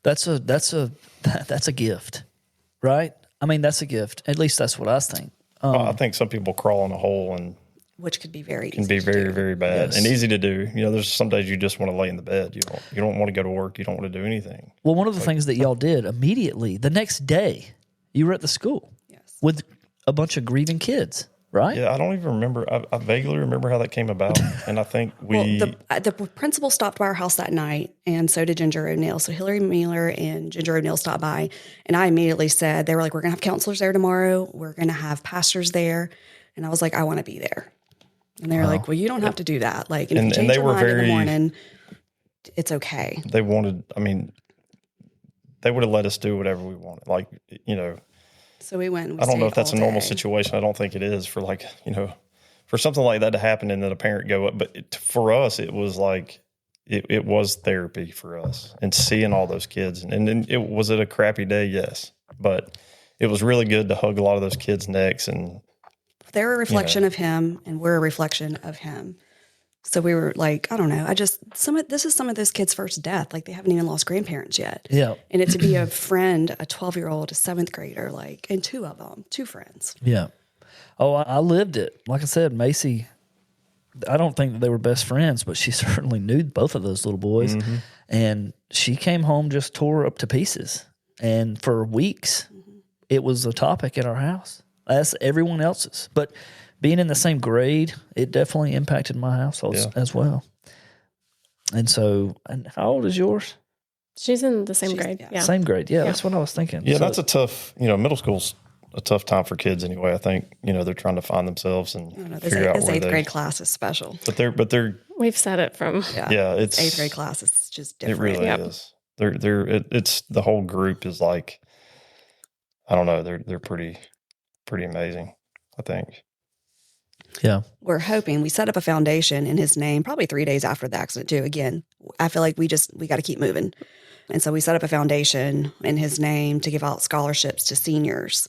That's a gift, right? I mean, that's a gift. At least that's what I think. I think some people crawl in a hole and which could be very can easy be to very, do. very bad Yes. and easy to do. There's some days you just want to lay in the bed. You don't want to go to work. You don't want to do anything. Well, one of the things that y'all did immediately, the next day, you were at the school Yes. with a bunch of grieving kids, right? Yeah, I don't even remember. I vaguely remember how that came about, and I think Well, the principal stopped by our house that night, and so did Ginger O'Neill. So Hillary Mueller and Ginger O'Neill stopped by, and I immediately said, they were like, we're going to have counselors there tomorrow. We're going to have pastors there. And I was like, I want to be there. And they were like, well, you don't have to do that. Like, and if you change they your were mind in the very- morning, it's okay. they wanted. I mean, they would have let us do whatever we wanted. Like, So we went. And we I don't know stayed if that's a all normal day. situation. I don't think it is for for something like that to happen and then a parent go up. But for us, it was like it was therapy for us and seeing all those kids. And then was it a crappy day? Yes, but it was really good to hug a lot of those kids' necks and. They're a reflection of him, and we're a reflection of him. So we were like, I don't know. This is some of those kids' first death. Like, they haven't even lost grandparents yet. Yeah. And it to be a friend, a 12-year-old, a 7th grader, and two of them, two friends. Yeah. Oh, I lived it. Like I said, Macy, I don't think that they were best friends, but she certainly knew both of those little boys. Mm-hmm. And she came home just tore up to pieces. And for weeks, it was a topic at our house, as everyone else's. But being in the same grade, it definitely impacted my household as well. And so, and how old is yours? She's in the same grade. Yeah. Same grade. Yeah, that's what I was thinking. Yeah, So- that's a tough, middle school's a tough time for kids anyway. I think, they're trying to find themselves and figure out This where 8th grade class is special. But they're We've said it from. yeah, it's 8th grade class is just It different. really is. It's the whole group is like, I don't know. They're pretty amazing, I think. Yeah. We're hoping we set up a foundation in his name probably 3 days after the accident too. Again, I feel like we got to keep moving. And so we set up a foundation in his name to give out scholarships to seniors.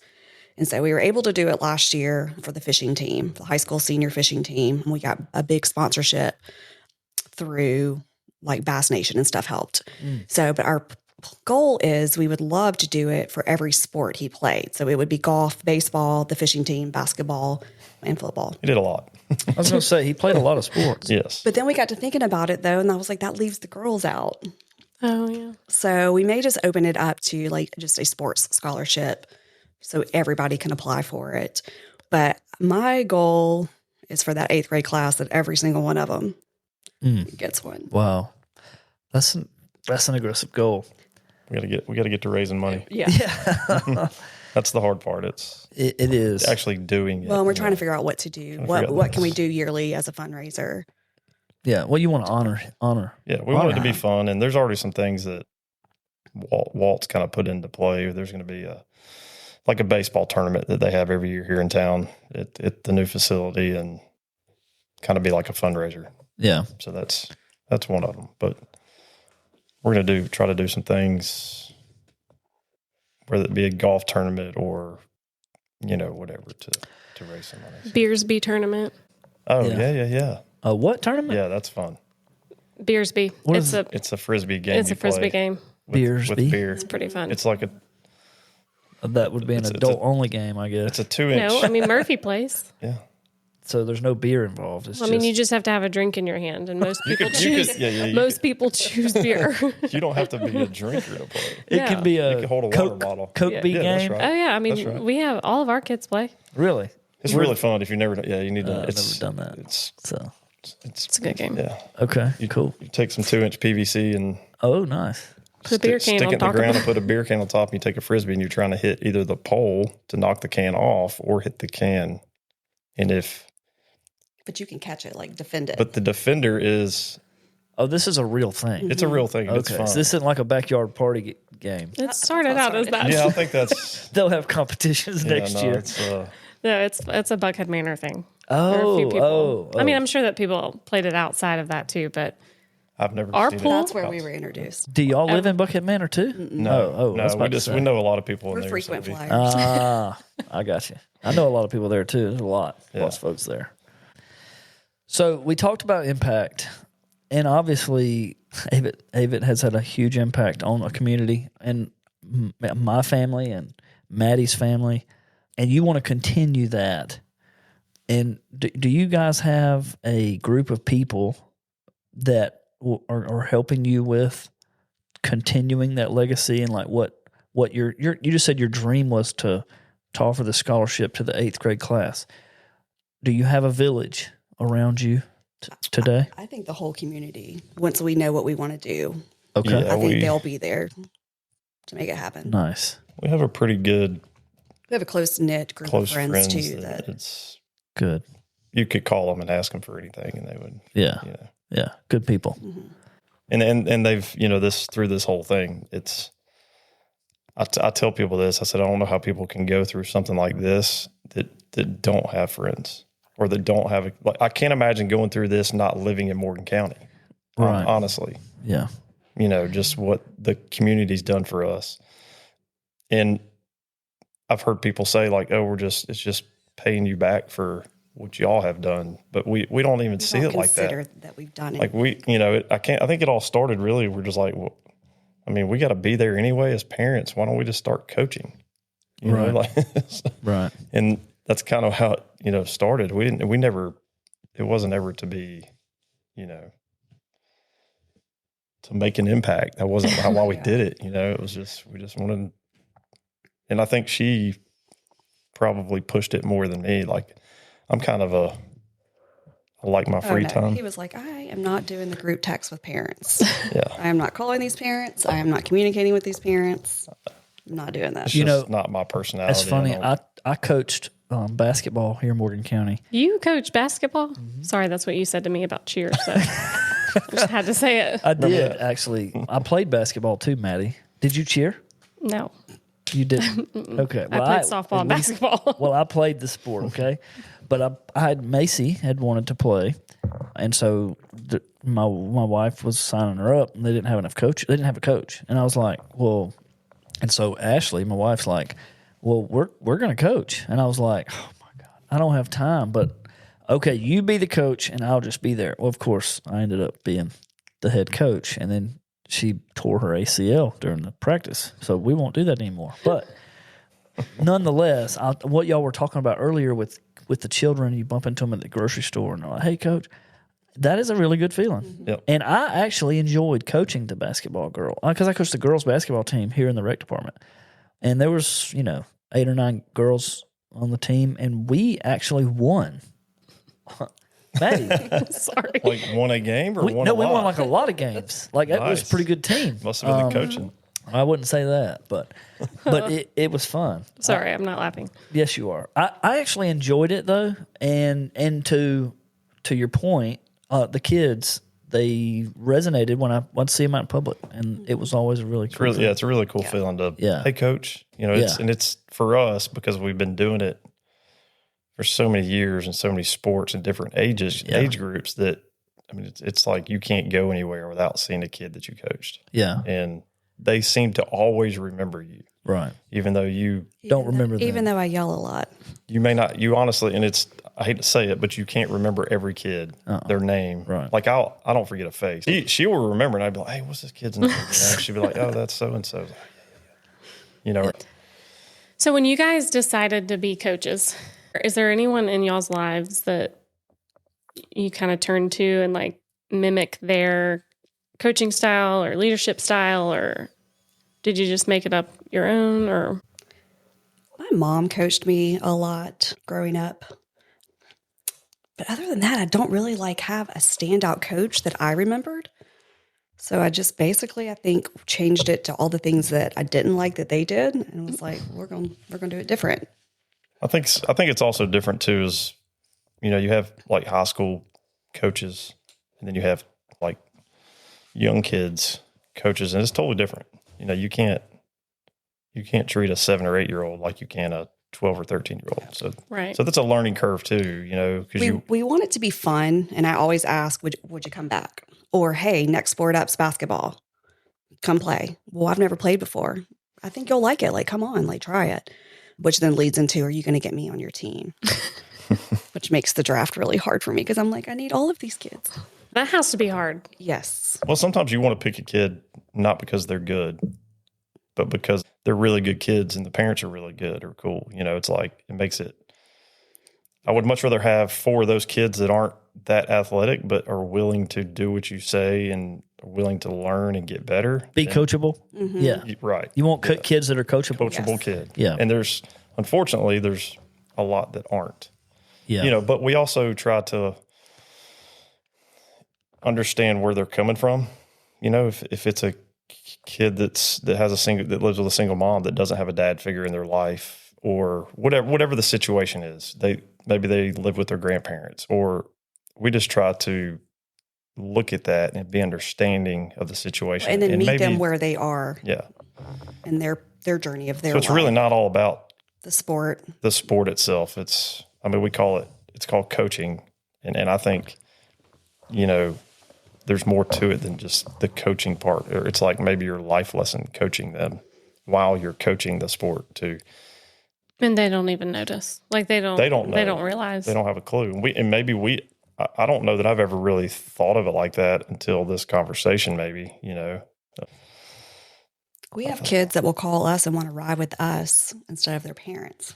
And so we were able to do it last year for the fishing team, the high school senior fishing team. And we got a big sponsorship through like Bass Nation and stuff helped. So, but our goal is we would love to do it for every sport he played. So it would be golf, baseball, the fishing team, basketball, and football. He did a lot. I was going to say, he played a lot of sports. Yes. But then we got to thinking about it though, and I was like, that leaves the girls out. Oh, yeah. So we may just open it up to like just a sports scholarship so everybody can apply for it. But my goal is for that 8th grade class that every single one of them gets one. Wow. That's an aggressive goal. We gotta get to raising money. Yeah. That's the hard part. It is. actually doing it. Well, we're trying to figure out what to do. What can we do yearly as a fundraiser? Yeah. Well, you want to honor. Yeah, we want it to be fun, and there's already some things that Walt's kind of put into play. There's going to be a baseball tournament that they have every year here in town at the new facility, and kind of be like a fundraiser. Yeah. So that's one of them. But we're going to try to do some things, whether it be a golf tournament or whatever to raise some money. Beersby tournament. Oh Yeah. yeah. A what tournament? Yeah, that's fun. Beersby. What It's is a It's a frisbee game. it's a frisbee game. Beersby? with beer. It's pretty fun. It's like That would be an It's a- adult-only game, I guess. it's a 2-inch. no, I mean Murphy plays. Yeah. So there's no beer involved. It's I mean, you just have to have a drink in your hand, and most people choose. you Most people choose beer. You don't have to be a drinker to play. It Yeah. could be a You can hold a water Coke, bottle. Coke Yeah. B Yeah, that's game. right. Oh yeah, I That's mean, right. we have all of our kids play. Really? It's really fun if you've never. Yeah, you need to. I've never done that. It's So It's a good game. yeah. okay, cool. You take some 2-inch PVC and Oh, nice. Put a beer can stick on it in the top ground of and put a beer can on top. And you take a frisbee and you're trying to hit either the pole to knock the can off or hit the can. And But you can catch it, like defend it. but the defender is Oh, this is a real thing. it's a real thing. It's Okay, fun. so this isn't like a backyard party game. It started out as that. Yeah, I think that's They'll have competitions next year. It's, No, it's a Buckhead Manor thing. There are a Oh, few people. oh, I mean, I'm sure that people played it outside of that too, but I've never Our seen pool? it. That's where we were introduced. Do y'all live in Buckhead Manor too? No, Oh, I was no. about to say. We know a lot of people We're in there. frequent so flyers. Ah, I got you. I know a lot of people there too. There's lots of folks there. So we talked about impact, and obviously Avett has had a huge impact on a community and my family and Maddie's family, and you want to continue that. And do you guys have a group of people that are helping you with continuing that legacy and like what you just said your dream was to offer the scholarship to the 8th grade class? Do you have a village around you today? I think the whole community, once we know what we want to do, Okay. Yeah, I think they'll be there to make it happen. Nice. We have a pretty good We have a close-knit group close of friends too. That it's Good. you could call them and ask them for anything, and they would. Yeah. You know. Yeah. Good people. And they've this through this whole thing. It's I tell people this. I said I don't know how people can go through something like this that don't have friends or that don't have. I can't imagine going through this not living in Morgan County. Right. Honestly. Yeah. Just what the community's done for us. And I've heard people say like, "Oh, it's just paying you back for what y'all have done," but we don't even see it like that. Consider that we've done it. Like I think it all started really. We're just like, well, I mean, we got to be there anyway as parents. Why don't we just start coaching? Right. So, Right. and that's kind of how it started. It wasn't ever to be, to make an impact. That wasn't why we did it. It was just, we just wanted, and I think she probably pushed it more than me. Like I'm kind of I like my free time. He was like, I am not doing the group text with parents. Yeah. I am not calling these parents. I am not communicating with these parents. I'm not doing that. It's just not my personality. That's funny. I coached basketball here in Morgan County. You coach basketball? Sorry, that's what you said to me about cheer. So I just had to say it. I did actually. I played basketball too, Maddie. Did you cheer? No, You didn't. Okay. I played softball and basketball. Well, I played the sport. Okay, but I had Macy had wanted to play, and so my wife was signing her up, and they didn't have enough coach. They didn't have a coach, and I was like, well, and so Ashley, my wife's like, well, we're going to coach, and I was like, oh my God, I don't have time, but okay, you be the coach, and I'll just be there. Well, of course, I ended up being the head coach, and then she tore her ACL during the practice, so we won't do that anymore. But nonetheless, what y'all were talking about earlier with the children, you bump into them at the grocery store, and they're like, hey, coach, that is a really good feeling. Yep. And I actually enjoyed coaching the basketball girl because I coached the girls' basketball team here in the rec department. And there was, 8 or 9 girls on the team, and we actually won. Maddie. Sorry. like won a game or we won a lot? won like a lot of games. Like it was a Nice. pretty good team. Must have been the coaching. I wouldn't say that, but it was fun. Sorry, I'm not laughing. Yes, you are. I actually enjoyed it though, and to your point, the kids, they resonated when I'd see them out in public, and it was always a really cool. It's a really cool feeling to. Yeah. Hey, coach. It's for us because we've been doing it for so many years and so many sports and different age groups that it's like you can't go anywhere without seeing a kid that you coached. Yeah, And they seem to always remember you, right. even though you Don't remember them. Even though I yell a lot. you may not. You honestly, and I hate to say it, but you can't remember every kid, their name. Right. Like I don't forget a face. She will remember, and I'd be like, "Hey, what's this kid's name?" She'd be like, "Oh, that's so and so." So when you guys decided to be coaches, is there anyone in y'all's lives that you kind of turn to and like mimic their coaching style or leadership style, or did you just make it up your own? Or My mom coached me a lot growing up. But other than that, I don't really have a standout coach that I remembered. So I just basically, I think, changed it to all the things that I didn't like that they did, and was like, we're going to do it different. I think it's also different too. Is you have like high school coaches, and then you have like young kids coaches, and it's totally different. You can't treat a 7 or 8 year old like you can a 12 or 13 year old. So right. So that's a learning curve too. Because We want it to be fun, and I always ask, would you come back? Or, hey, next sport up's basketball. Come play. Well, I've never played before. I think you'll like it. Come on, try it. Which then leads into, are you going to get me on your team? Which makes the draft really hard for me because I'm like, I need all of these kids. That has to be hard. Yes. Well, sometimes you want to pick a kid not because they're good, but because they're really good kids and the parents are really good or cool. It's like it makes it. I would much rather have 4 of those kids that aren't that athletic, but are willing to do what you say and are willing to learn and get better. Be coachable. Mm-hmm. Yeah. Right. You want kids that are coachable. Coachable kid. Yeah. And unfortunately, there's a lot that aren't. Yeah. But we also try to understand where they're coming from. If it's a kid that lives with a single mom that doesn't have a dad figure in their life, or whatever the situation is, maybe they live with their grandparents, or we just try to look at that and be understanding of the situation, and then meet them where they are. Yeah, and their journey of their. So it's life. really not all about the sport. The sport itself. It's called coaching, and I think there's more to it than just the coaching part. Or it's like maybe your life lesson coaching them while you're coaching the sport too. And they don't even notice. Like they don't know. They don't realize. They don't have a clue. I don't know that I've ever really thought of it like that until this conversation, maybe, We have kids that will call us and want to ride with us instead of their parents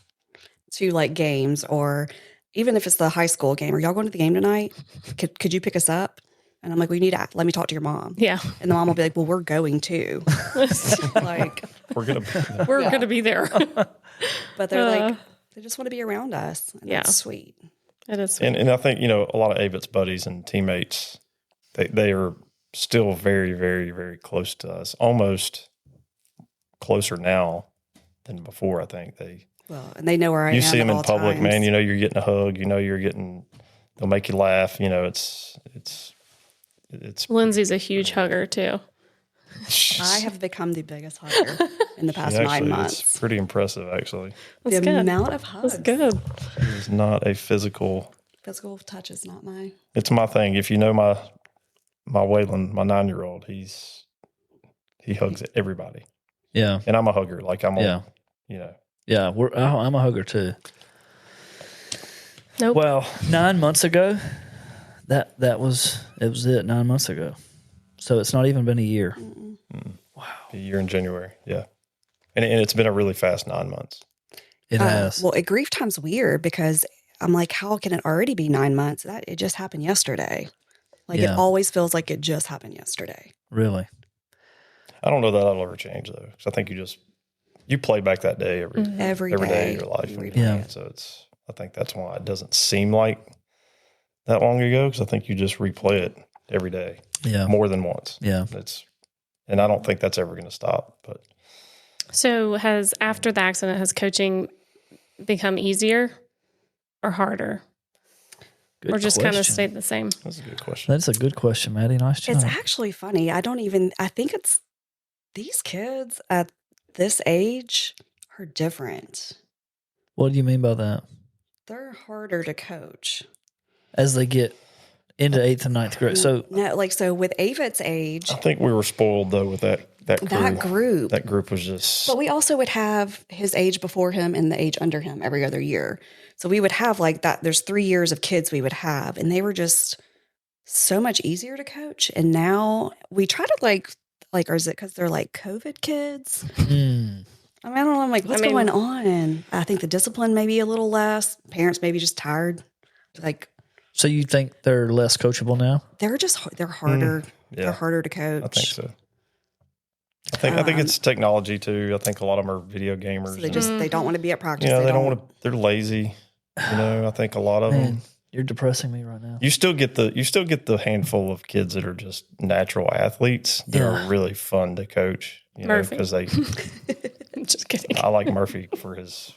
to like games, or even if it's the high school game. Are y'all going to the game tonight? Could you pick us up? And I'm like, let me talk to your mom. Yeah. And the mom will be like, well, we're going too. Like, we're gonna be there. But they're like, they just want to be around us. And that's sweet. It is sweet. And I think, a lot of Avett's buddies and teammates, they are still very, very, very close to us. Almost closer now than before, I think. And they know where I am. You see them in public, times. man, you're getting a hug, they'll make you laugh. It's Lyndsi's a huge hugger too. I have become the biggest hugger in the past 9 months. It's pretty impressive, actually. That's the good. amount of hugs. That's good. It's not a physical touch is not my. It's my thing. If you know my Waylon, my 9-year-old, he hugs everybody. Yeah. And I'm a hugger. Like I'm Yeah, I'm a hugger too. Nope. Well, 9 months ago, that was it. 9 months ago, so it's not even been a year. Wow, a year in January. Yeah, and it's been a really fast 9 months. It has. Well, grief time's weird because I'm like, how can it already be 9 months? It just happened yesterday. It always feels like it just happened yesterday. Really? I don't know that that'll ever change though, because I think you play back that day every day of your life. So I think that's why it doesn't seem like that long ago, because I think you just replay it every day, more than once. Yeah, and I don't think that's ever going to stop. But so after the accident, has coaching become easier or harder, good or just question. kind of stayed the same? That's a good question. That's a good question, Maddie. Nice job. It's actually funny. I think it's these kids at this age are different. What do you mean by that? They're harder to coach as they get into 8th and 9th grade. So so with Avett's age, I think we were spoiled though with that group. That group was just. But we also would have his age before him and the age under him every other year. So we would have like that. There's 3 years of kids we would have, and they were just so much easier to coach. And now we try to like, or is it because they're like COVID kids? I don't know. I'm like, what's going on? I think the discipline may be a little less. Parents may be just tired. So you think they're less coachable now? They're harder. They're harder to coach. I think so. I think it's technology too. I think a lot of them are video gamers. So they don't want to be at practice. They don't want to. They're lazy. I think a lot of them. You're depressing me right now. You still get the handful of kids that are just natural athletes. They're really fun to coach. Because they. I'm just kidding. I like Murphy for his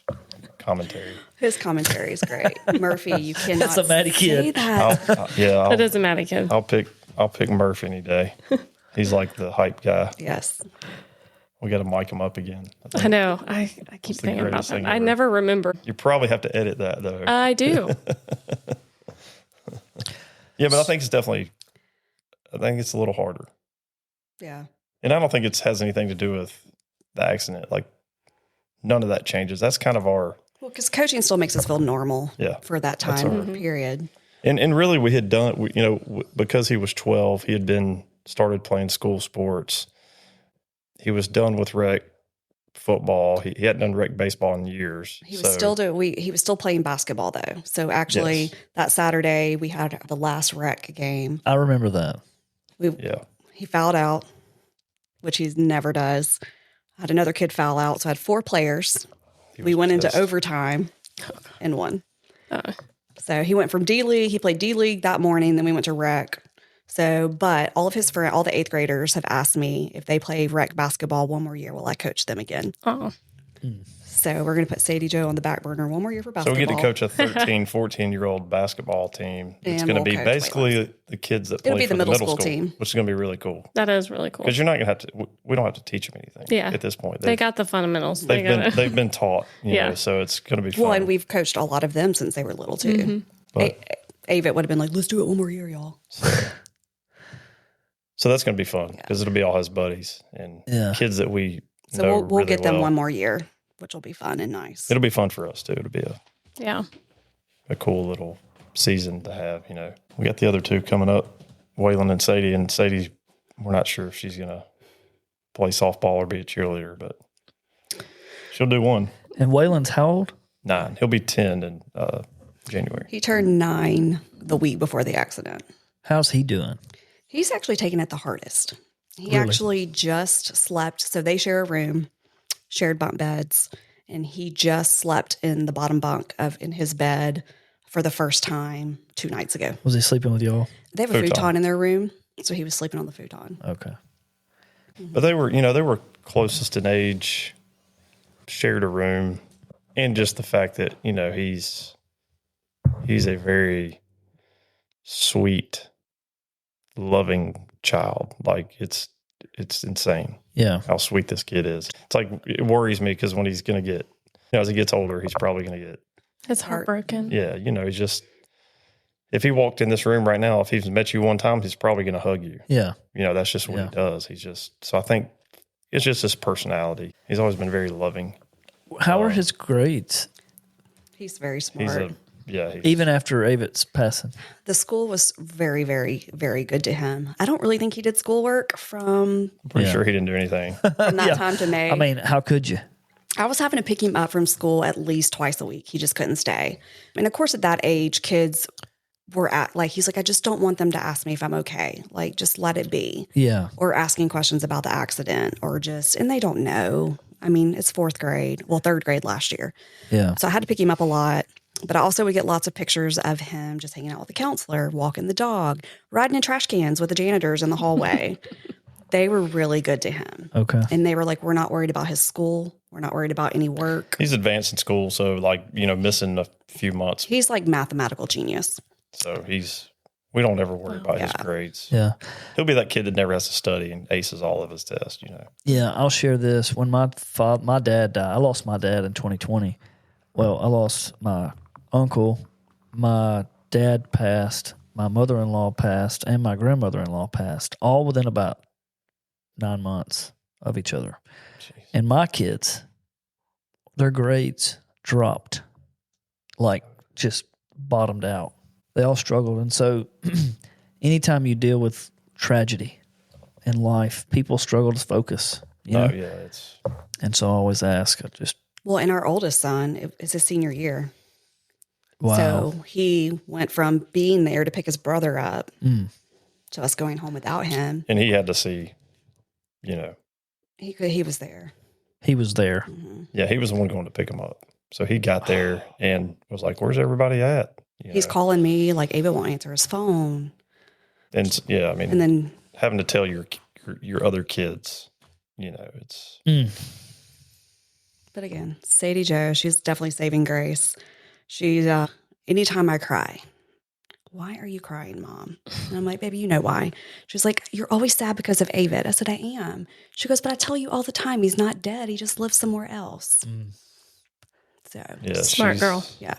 commentary. His commentary is great. Murphy, you cannot. That's a Maddie say kid. That. That is a Maddie kid. I'll pick Murphy any day. He's like the hype guy. Yes. We got to mic him up again. I know. I keep thinking about that. I never remember. You probably have to edit that though. I do. Yeah, but I think it's a little harder. Yeah. And I don't think it has anything to do with the accident. Like none of that changes. That's kind of our. Well, because coaching still makes us feel normal. Yeah. For that time period. And really, we had done, because he was 12, he had started playing school sports. He was done with rec football. He hadn't done rec baseball in years. He was he was still playing basketball though. So actually, that Saturday we had the last rec game. I remember that. He fouled out, which he never does. I had another kid foul out, so I had 4 players. We went into overtime and won. So he went from D-League. He played D-League that morning. Then we went to rec. So, but all of his friends, all the 8th graders have asked me if they play rec basketball one more year, will I coach them again? Oh. So we're going to put Sadie Jo on the back burner one more year for basketball. So we get to coach a 13, 14-year-old basketball team. It's going to be basically the kids that play for the middle school team, which is going to be really cool. That is really cool. Because you're not going to have to, we don't have to teach them anything at this point. They got the fundamentals. They've been taught, you know, so it's going to be fun. Well, and we've coached a lot of them since they were little too. Avett would have been like, let's do it one more year, y'all. So that's going to be fun because it'll be all his buddies and kids that we So know we'll get them one more year, which will be fun and nice. It'll be fun for us too. It'll be a cool little season to have. You know, we got the other 2 coming up, Waylon and Sadie. And Sadie, we're not sure if she's going to play softball or be a cheerleader, but she'll do one. And Waylon's how old? 9. He'll be 10 in January. He turned 9 the week before the accident. How's he doing? He's actually taken it the hardest. He actually just slept. So they share a room, shared bunk beds, and he just slept in the bottom bunk in his bed for the first time 2 nights ago. Was he sleeping with y'all? They have a futon in their room, so he was sleeping on the futon. Okay. But they were closest in age, shared a room, and just the fact that, he's a very sweet, loving child. Like it's insane. Yeah. How sweet this kid is. It's like, it worries me because when he's going to get, as he gets older, he's probably going to get his heart broken. Yeah. He's just, if he walked in this room right now, if he's met you one time, he's probably going to hug you. Yeah. That's just what he does. So I think it's just his personality. He's always been very loving. How are his grades? He's very smart. Even after Avett's passing. The school was very, very, very good to him. I don't really think he did schoolwork from... I'm pretty sure he didn't do anything. From that time to May. I mean, how could you? I was having to pick him up from school at least twice a week. He just couldn't stay. And of course, at that age, kids were he's like, I just don't want them to ask me if I'm okay. Like, just let it be. Yeah. Or asking questions about the accident and they don't know. I mean, it's 4th grade. Well, 3rd grade last year. Yeah. So I had to pick him up a lot. But I also would get lots of pictures of him just hanging out with the counselor, walking the dog, riding in trash cans with the janitors in the hallway. They were really good to him. Okay. And they were like, we're not worried about his school. We're not worried about any work. He's advanced in school, so missing a few months. He's like mathematical genius. So we don't ever worry about his grades. Yeah. He'll be that kid that never has to study and aces all of his tests, Yeah, I'll share this. When my dad died, I lost my dad in 2020. Well, I lost my uncle, my dad passed, my mother-in-law passed, and my grandmother-in-law passed, all within about 9 months of each other. Jeez. And my kids, their grades dropped, like just bottomed out. They all struggled. And so anytime you deal with tragedy in life, people struggle to focus. And so I always ask, Well, and our oldest son, it's his senior year. Wow. So he went from being there to pick his brother up to us going home without him. And he had to see, He was there. He was there. Mm-hmm. Yeah, he was the one going to pick him up. So he got there and was like, where's everybody at? He's calling me, like Avett won't answer his phone. And and then having to tell your other kids, it's... But again, Sadie Jo, she's definitely saving grace. She's, anytime I cry, why are you crying, Mom? And I'm like, baby, you know why. She's like, you're always sad because of Avett. I said, I am. She goes, but I tell you all the time, he's not dead. He just lives somewhere else. So, smart girl. Yeah.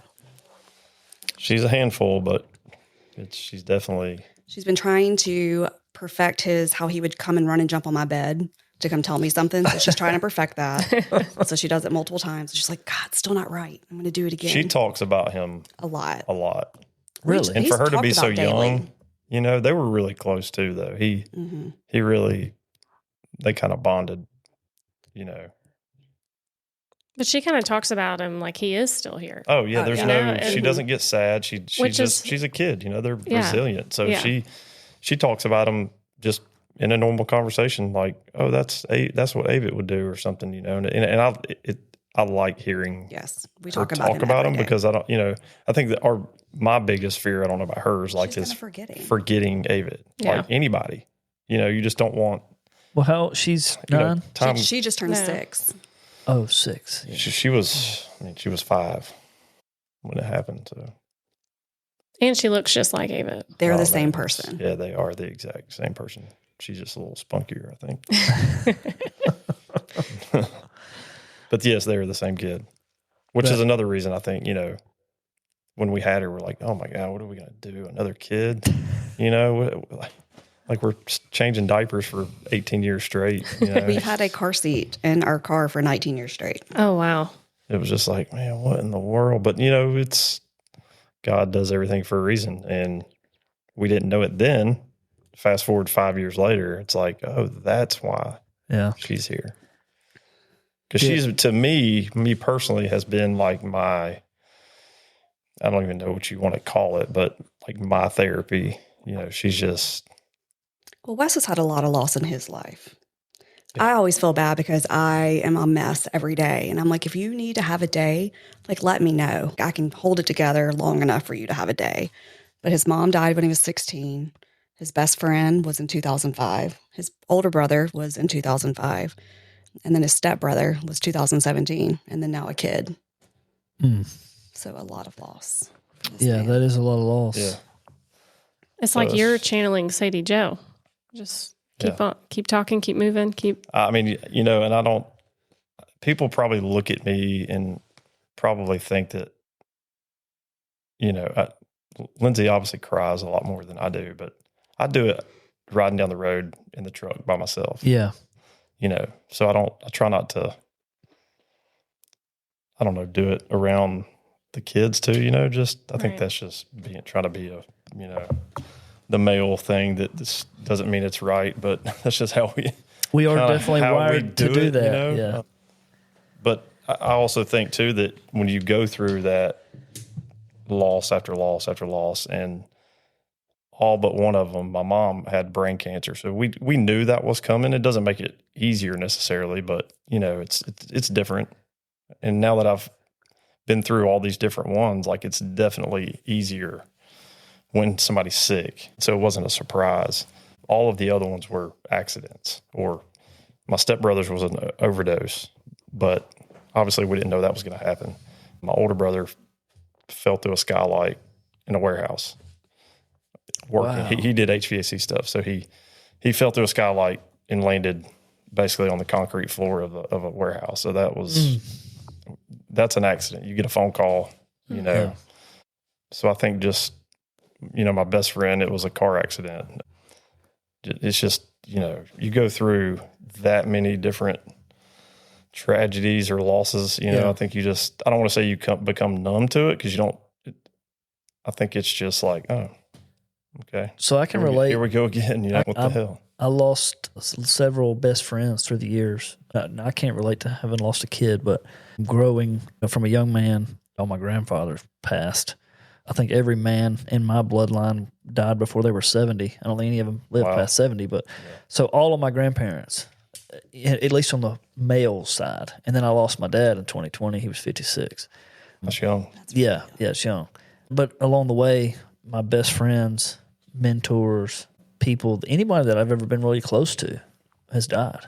She's a handful, but she's definitely... She's been trying to perfect how he would come and run and jump on my bed to come tell me something. So she's trying to perfect that. So she does it multiple times. She's like, God, it's still not right. I'm going to do it again. She talks about him a lot. Really? And He's for her to be talked so about daily. young, you know, they were really close too, though. He really, they kind of bonded, you know. But she kind of talks about him like he is still here. Oh yeah, there's yeah. no. You know, She and- doesn't get sad. Which is- she's a kid. You know, they're Yeah. resilient. So Yeah. she talks about him just in a normal conversation, like, oh, that's what Avett would do or something. You know, and I like hearing Yes, we her talk about him about every him day. because I don't. You know, I think that my biggest fear, I don't know about hers, like She's this kinda forgetting. forgetting Avett, Yeah. like anybody. You know, you just don't want. Well, how she's You know, 9? time. She just turned No. 6. Oh, 6. Yeah. She was. I mean, she was 5 when it happened. So. And she looks just like Avett. They're Oh, the same man, person. Yeah, they are the exact same person. She's just a little spunkier, I think. But yes, they're the same kid, which is another reason I think, you know, when we had her, we're like, oh my God, what are we going to do? Another kid? You know, like we're changing diapers for 18 years straight. You know? We've had a car seat in our car for 19 years straight. Oh, wow. It was just like, man, what in the world? But, you know, God does everything for a reason. And we didn't know it then. Fast forward 5 years later, it's like, oh, that's why Yeah. she's here. Because she's, to me personally, has been like I don't even know what you want to call it, but like my therapy. You know, she's just. Well, Wes has had a lot of loss in his life. I always feel bad because I am a mess every day. And I'm like, if you need to have a day, like, let me know. I can hold it together long enough for you to have a day. But his mom died when he was 16. His best friend was in 2005. His older brother was in 2005. And then his stepbrother was 2017. And then now a kid. So a lot of loss. for this Yeah, man. that is a lot of loss. Yeah. It's So like it's- you're channeling Sadie Joe. Just keep on, keep talking, keep moving, keep. I mean, you know, and people probably look at me and probably think that, you know, Lyndsi obviously cries a lot more than I do, but I do it riding down the road in the truck by myself. Yeah. You know, so I try not to, I don't know, do it around the kids too, you know, I think Right. that's just trying to be you know, the male thing that this doesn't mean it's right, but that's just how We are kinda definitely how we wired to do it, that. you know? Yeah. But I also think too that when you go through that loss after loss after loss, and all but one of them, my mom had brain cancer, so we knew that was coming. It doesn't make it easier necessarily, but you know, it's different. And now that I've been through all these different ones, like it's definitely easier when somebody's sick. So it wasn't a surprise. All of the other ones were accidents, or my stepbrother's was an overdose, but obviously we didn't know that was going to happen. My older brother fell through a skylight in a warehouse working. Wow. He did HVAC stuff. So he fell through a skylight and landed basically on the concrete floor of a warehouse. So that's an accident. You get a phone call, you know. Yeah. So I think just, you know, my best friend, it was a car accident. It's just, you know, you go through that many different tragedies or losses, you know. Yeah. I think I don't want to say you become numb to it, because you don't. I think it's just like, oh, okay. So I can Here relate. we go again. You know, what the hell? I lost several best friends through the years. I can't relate to having lost a kid, but growing from a young man, all my grandfathers passed. I think every man in my bloodline died before they were 70. I don't think any of them lived Wow. past 70, but so all of my grandparents, at least on the male side. And then I lost my dad in 2020. He was 56. That's young. Yeah, it's young. But along the way, my best friends, mentors, people, anybody that I've ever been really close to has died.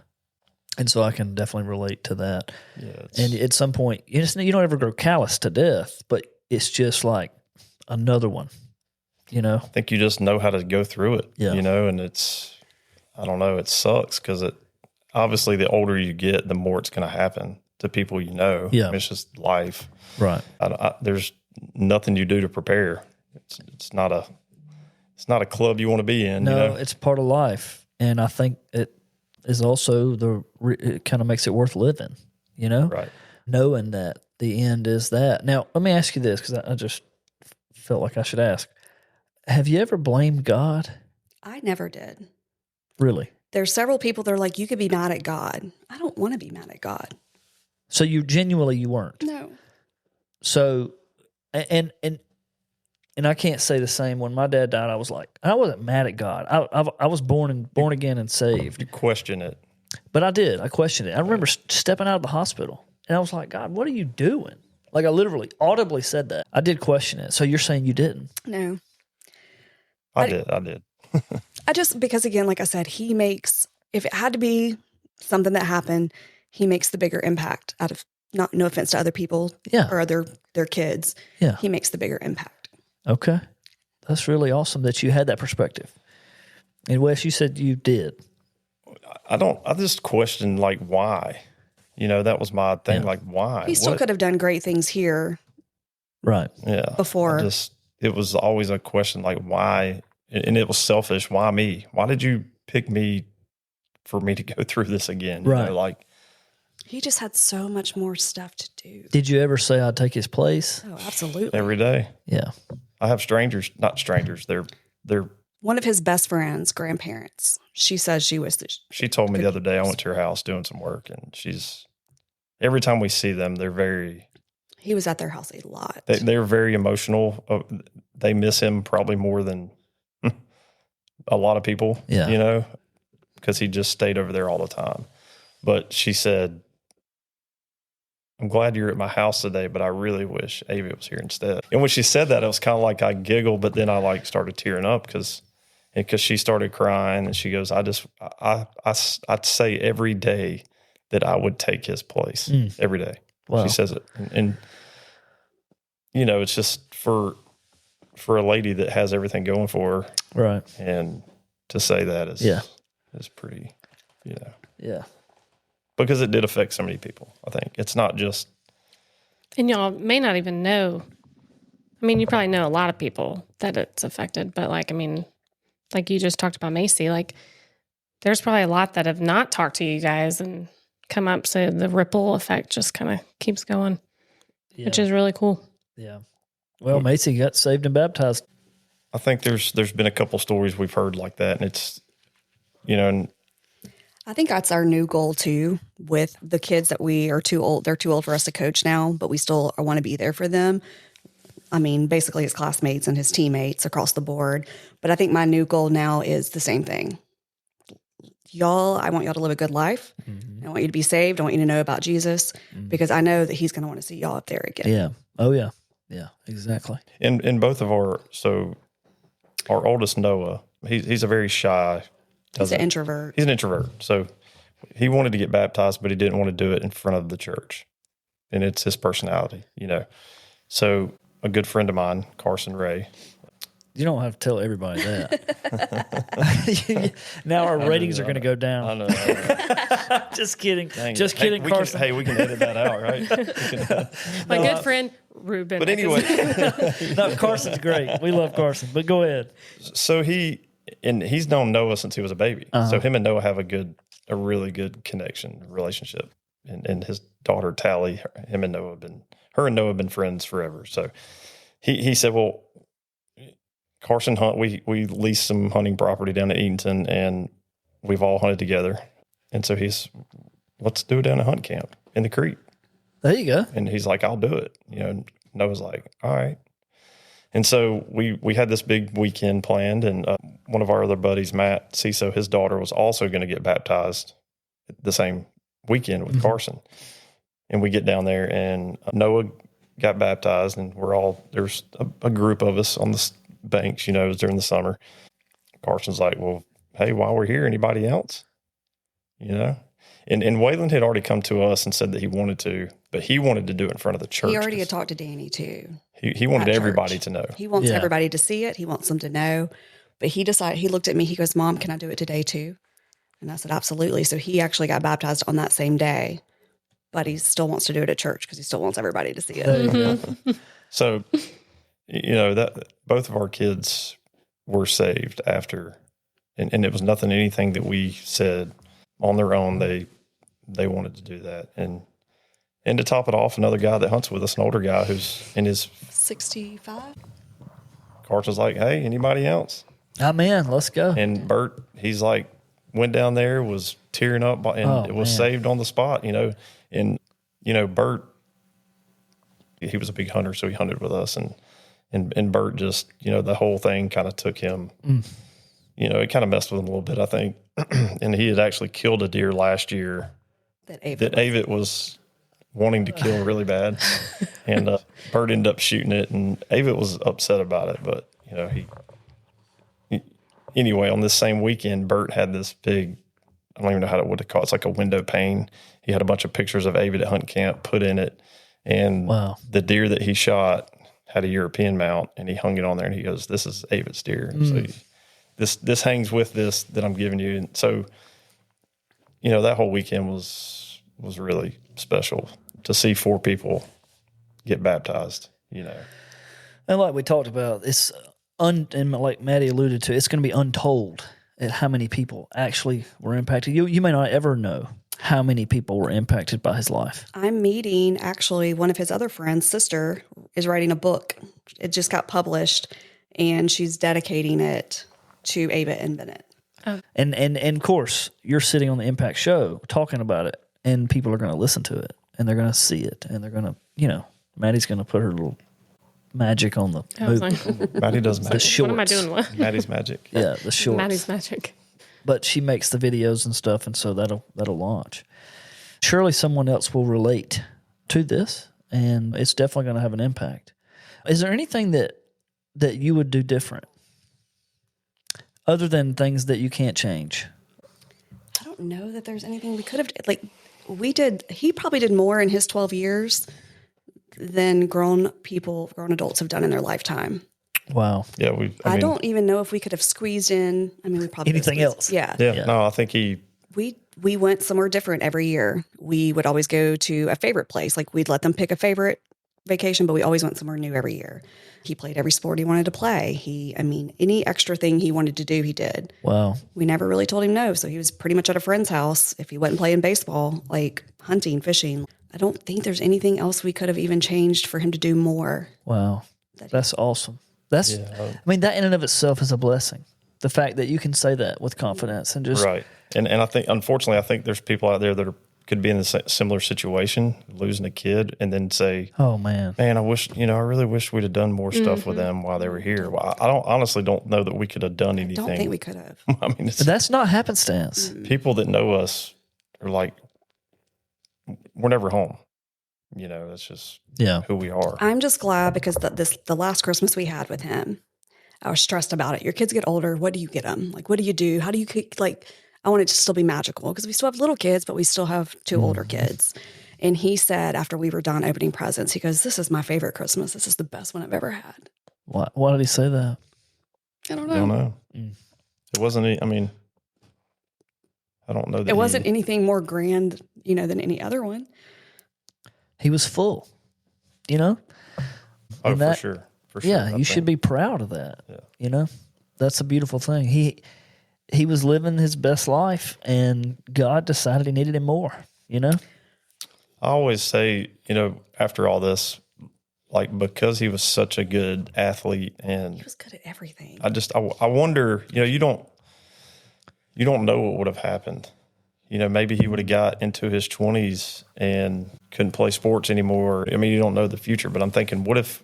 And so I can definitely relate to that. Yeah, And at some point, you don't ever grow callous to death, but it's just like another one, you know? I think you just know how to go through it, Yeah. you know, and I don't know, it sucks because obviously the older you get, the more it's going to happen to people you know. Yeah. I mean, it's just life. Right. There's nothing you do to prepare. It's not a club you want to be in. No, you know? it's part of life. And I think it is also it kind of makes it worth living, you know? Right. Knowing that the end is that. Now, let me ask you this, because I just felt like I should ask. Have you ever blamed God? I never did. Really? There's several people that are like, you could be mad at God. I don't want to be mad at God. So you genuinely you weren't. No. So, and I can't say the same. When my dad died, I was like, I wasn't mad at God. I was born again and saved. You question it. But I did. I questioned it. I remember stepping out of the hospital, and I was like, God, what are you doing? Like I literally audibly said that. I did question it. So you're saying you didn't? No. I did. I just, because again, like I said, he makes, if it had to be something that happened, he makes the bigger impact out of, no offense to other people or their kids. Yeah. He makes the bigger impact. Okay. That's really awesome that you had that perspective. And Wes, you said you did. I just questioned like why. That was my thing. Yeah. Like why? He still could have done great things here. Right. Yeah. Before. It was always a question like why, and it was selfish. Why me? Why did you pick me for me to go through this again? Right. Like he just had so much more stuff to do. Did you ever say I'd take his place? Oh, absolutely. every day. Yeah. I have strangers, not strangers. They're One of his best friends' grandparents. She says she was She told me the other day I went to her house doing some work, and every time we see them, he was at their house a lot. They're very emotional. They miss him probably more than a lot of people. Yeah. Because he just stayed over there all the time. But she said, I'm glad you're at my house today, but I really wish Avett was here instead. And when she said that, it was kind of like I giggled, but then I like started tearing up because she started crying, and she goes, I'd say every day that I would take his place every day. Wow. She says it. And it's just for a lady that has everything going for her. Right. And to say that is pretty, Yeah. because it did affect so many people. I think it's not just. And y'all may not even know. I mean, you probably know a lot of people that it's affected, but like you just talked about Macy, like there's probably a lot that have not talked to you guys and come up. So the ripple effect just kind of keeps going, which is really cool. Yeah. Well, Macy got saved and baptized. I think there's been a couple stories we've heard like that, and it's, and I think that's our new goal too with the kids that we are too old. They're too old for us to coach now, but we still want to be there for them. I mean, basically his classmates and his teammates across the board. But I think my new goal now is the same thing. Y'all, I want y'all to live a good life. Mm-hmm. I want you to be saved. I want you to know about Jesus because I know that he's going to want to see y'all up there again. Yeah. Oh, yeah. Yeah, exactly. In both of our oldest Noah, he's a very shy. He's an introvert. He's an introvert. So he wanted to get baptized, but he didn't want to do it in front of the church. And it's his personality, So a good friend of mine, Carson Ray. You don't have to tell everybody that. Now our ratings are going to go down. I know. Just kidding. Just kidding, kidding, Carson. We can edit that out, right? My good friend, Ruben. But anyway. No, Carson's great. We love Carson, but go ahead. So he's known Noah since he was a baby. Uh-huh. So him and Noah have a really good relationship. And his daughter, Tally, her and Noah have been friends forever. So he said, well, Carson hunt, we leased some hunting property down at Eatonton, and we've all hunted together. And so let's do it down at hunt camp in the creek. There you go. And he's like, I'll do it. Noah's like, all right. And so we had this big weekend planned, and one of our other buddies, Matt Ciso, his daughter was also going to get baptized the same weekend with Carson. And we get down there, and Noah got baptized, and there's a group of us on the banks, it was during the summer. Carson's like, well, hey, while we're here, anybody else? And Wayland had already come to us and said that he wanted to, but he wanted to do it in front of the church. He already had talked to Danny too. He wanted everybody to know. He wants everybody to see it. He wants them to know. But he looked at me, he goes, Mom, can I do it today too? And I said, absolutely. So he actually got baptized on that same day, but he still wants to do it at church because he still wants everybody to see it. Mm-hmm. So, that both of our kids were saved after, and it was anything that we said on their own. They wanted to do that. And to top it off, another guy that hunts with us, an older guy who's in his 65. Carson's like, hey, anybody else? I'm in. Let's go. And Bert, he's like, went down there, was tearing up, and it was saved on the spot, And, Bert, he was a big hunter, so he hunted with us. And Bert just, the whole thing kind of took him, it kind of messed with him a little bit, I think. And he had actually killed a deer last year that Avett was wanting to kill really bad. And Bert ended up shooting it, and Avett was upset about it. But, anyway, on this same weekend, Bert had this big, I don't even know what to call it. It's like a window pane. He had a bunch of pictures of Avett at hunt camp put in it. And the deer that he shot had a European mount, and he hung it on there, and he goes, this is Avett's deer. So this hangs with this that I'm giving you. And so, that whole weekend was really special to see 4 people get baptized, And like we talked about, it's and like Maddie alluded to, it's going to be untold at how many people actually were impacted. You may not ever know how many people were impacted by his life. I'm meeting, actually, one of his other friends' sister is writing a book. It just got published, and she's dedicating it to Avett and Bennett. Oh. And of course, you're sitting on the Impact Show talking about it, and people are going to listen to it, and they're going to see it, and they're going to, Maddie's going to put her little magic on the Maddie does magic. The shorts. What am I doing? Maddie's magic. Yeah, the shorts. Maddie's magic. But she makes the videos and stuff, and so that'll launch. Surely someone else will relate to this, and it's definitely going to have an impact. Is there anything that you would do different, other than things that you can't change? I don't know that there's anything we could have, we did. He probably did more in his 12 years than grown adults have done in their lifetime. Wow. Yeah, I don't even know if we could have squeezed in. We probably anything else. Yeah. No, I think we went somewhere different every year. We would always go to a favorite place. Like, we'd let them pick a favorite vacation, but we always went somewhere new every year. He played every sport he wanted to play. Any extra thing he wanted to do, he did. Wow. We never really told him no. So he was pretty much at a friend's house if he wasn't playing baseball, like hunting, fishing. I don't think there's anything else we could have even changed for him to do more. Wow. That's awesome. That in and of itself is a blessing. The fact that you can say that with confidence and just right. And I think, unfortunately, there's people out there that could be in a similar situation, losing a kid, and then say, "Oh man, I really wish we'd have done more stuff with them while they were here." Well, I honestly don't know that we could have done anything. I don't think we could have. But that's not happenstance. People that know us are like, we're never home. That's just who we are. I'm just glad because the last Christmas we had with him, I was stressed about it. Your kids get older. What do you get them? Like, what do you do? How do you I want it to still be magical because we still have little kids, but we still have 2 older kids. And he said after we were done opening presents, he goes, "This is my favorite Christmas. This is the best one I've ever had." Why did he say that? I don't know. It wasn't. I don't know. That it wasn't anything more grand, than any other one. He was full, Oh, for sure. Yeah, you should be proud of that. Yeah. That's a beautiful thing. He was living his best life, and God decided he needed him more, I always say, after all this, because he was such a good athlete and he was good at everything. I wonder, you don't know what would have happened. Maybe he would have got into his 20s and couldn't play sports anymore. You don't know the future, but I'm thinking, what if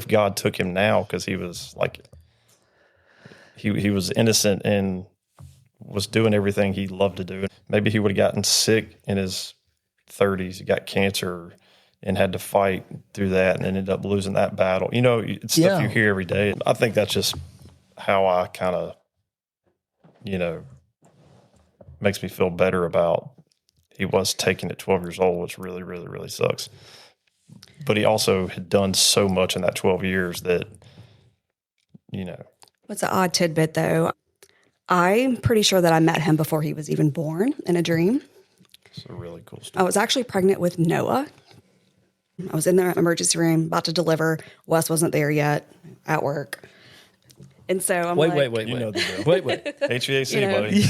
God took him now because he was he was innocent and was doing everything he loved to do. Maybe he would have gotten sick in his 30s. He got cancer and had to fight through that and ended up losing that battle. It's stuff you hear every day. I think that's just how I kind of, makes me feel better about he was taking it 12 years old, which really, really, really sucks. But he also had done so much in that 12 years that, What's an odd tidbit, though? I'm pretty sure that I met him before he was even born in a dream. It's a really cool story. I was actually pregnant with Noah. I was in the emergency room about to deliver. Wes wasn't there yet at work. And so I'm wait. You know the deal. Wait. HVAC, buddy.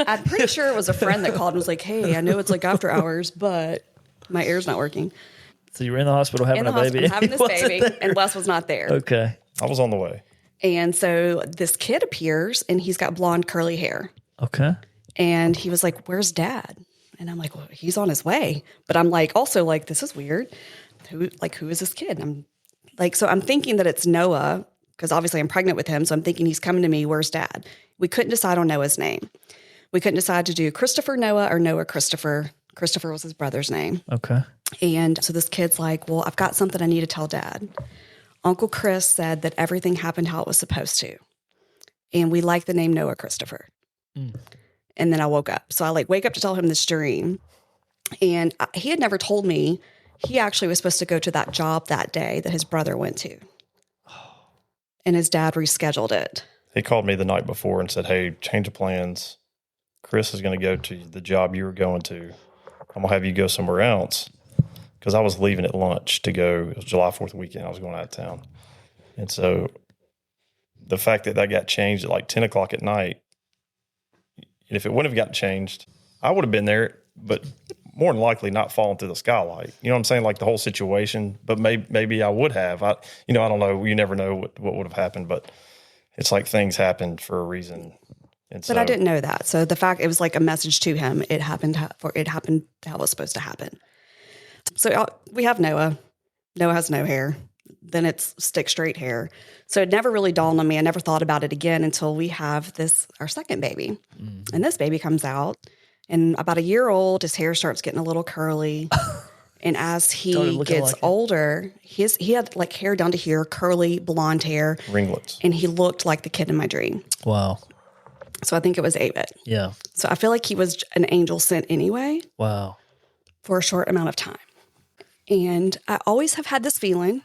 I'm pretty sure it was a friend that called and was like, "Hey, I know it's after hours, but my air's not working." So you were in the hospital having a baby. I'm having this baby, and Wes was not there. Okay. I was on the way. And so this kid appears, and he's got blonde curly hair. Okay. And he was like, "Where's Dad?" And I'm like, "Well, he's on his way." But I'm like, also like, this is weird. Who is this kid? And I'm like, so I'm thinking that it's Noah, because obviously I'm pregnant with him. So I'm thinking he's coming to me. Where's Dad? We couldn't decide on Noah's name. We couldn't decide to do Christopher Noah or Noah Christopher. Christopher was his brother's name. Okay. And so this kid's like, "Well, I've got something I need to tell Dad. Uncle Chris said that everything happened how it was supposed to. And we like the name Noah Christopher." And then I woke up. So I wake up to tell him this dream. And he had never told me he actually was supposed to go to that job that day that his brother went to. And his dad rescheduled it. He called me the night before and said, "Hey, change of plans. Chris is going to go to the job you were going to. I'm going to have you go somewhere else." Because I was leaving at lunch to go. It was July 4th weekend. I was going out of town. And so the fact that got changed at 10 o'clock at night, and if it wouldn't have gotten changed, I would have been there, but more than likely not falling through the skylight. You know what I'm saying? The whole situation, but maybe I would have. I don't know. You never know what would have happened, but it's things happened for a reason. And But I didn't know that. So the fact, it was like a message to him. It happened how it was supposed to happen. So we have Noah. Noah has no hair. Then it's stick straight hair. So it never really dawned on me. I never thought about it again until we have our second baby. And this baby comes out, and about a year old, his hair starts getting a little curly. And as he gets older, he had hair down to here, curly blonde hair. Ringlets. And he looked like the kid in my dream. Wow. So I think it was Avett. Yeah. So I feel like he was an angel sent anyway. Wow. For a short amount of time. And I always have had this feeling,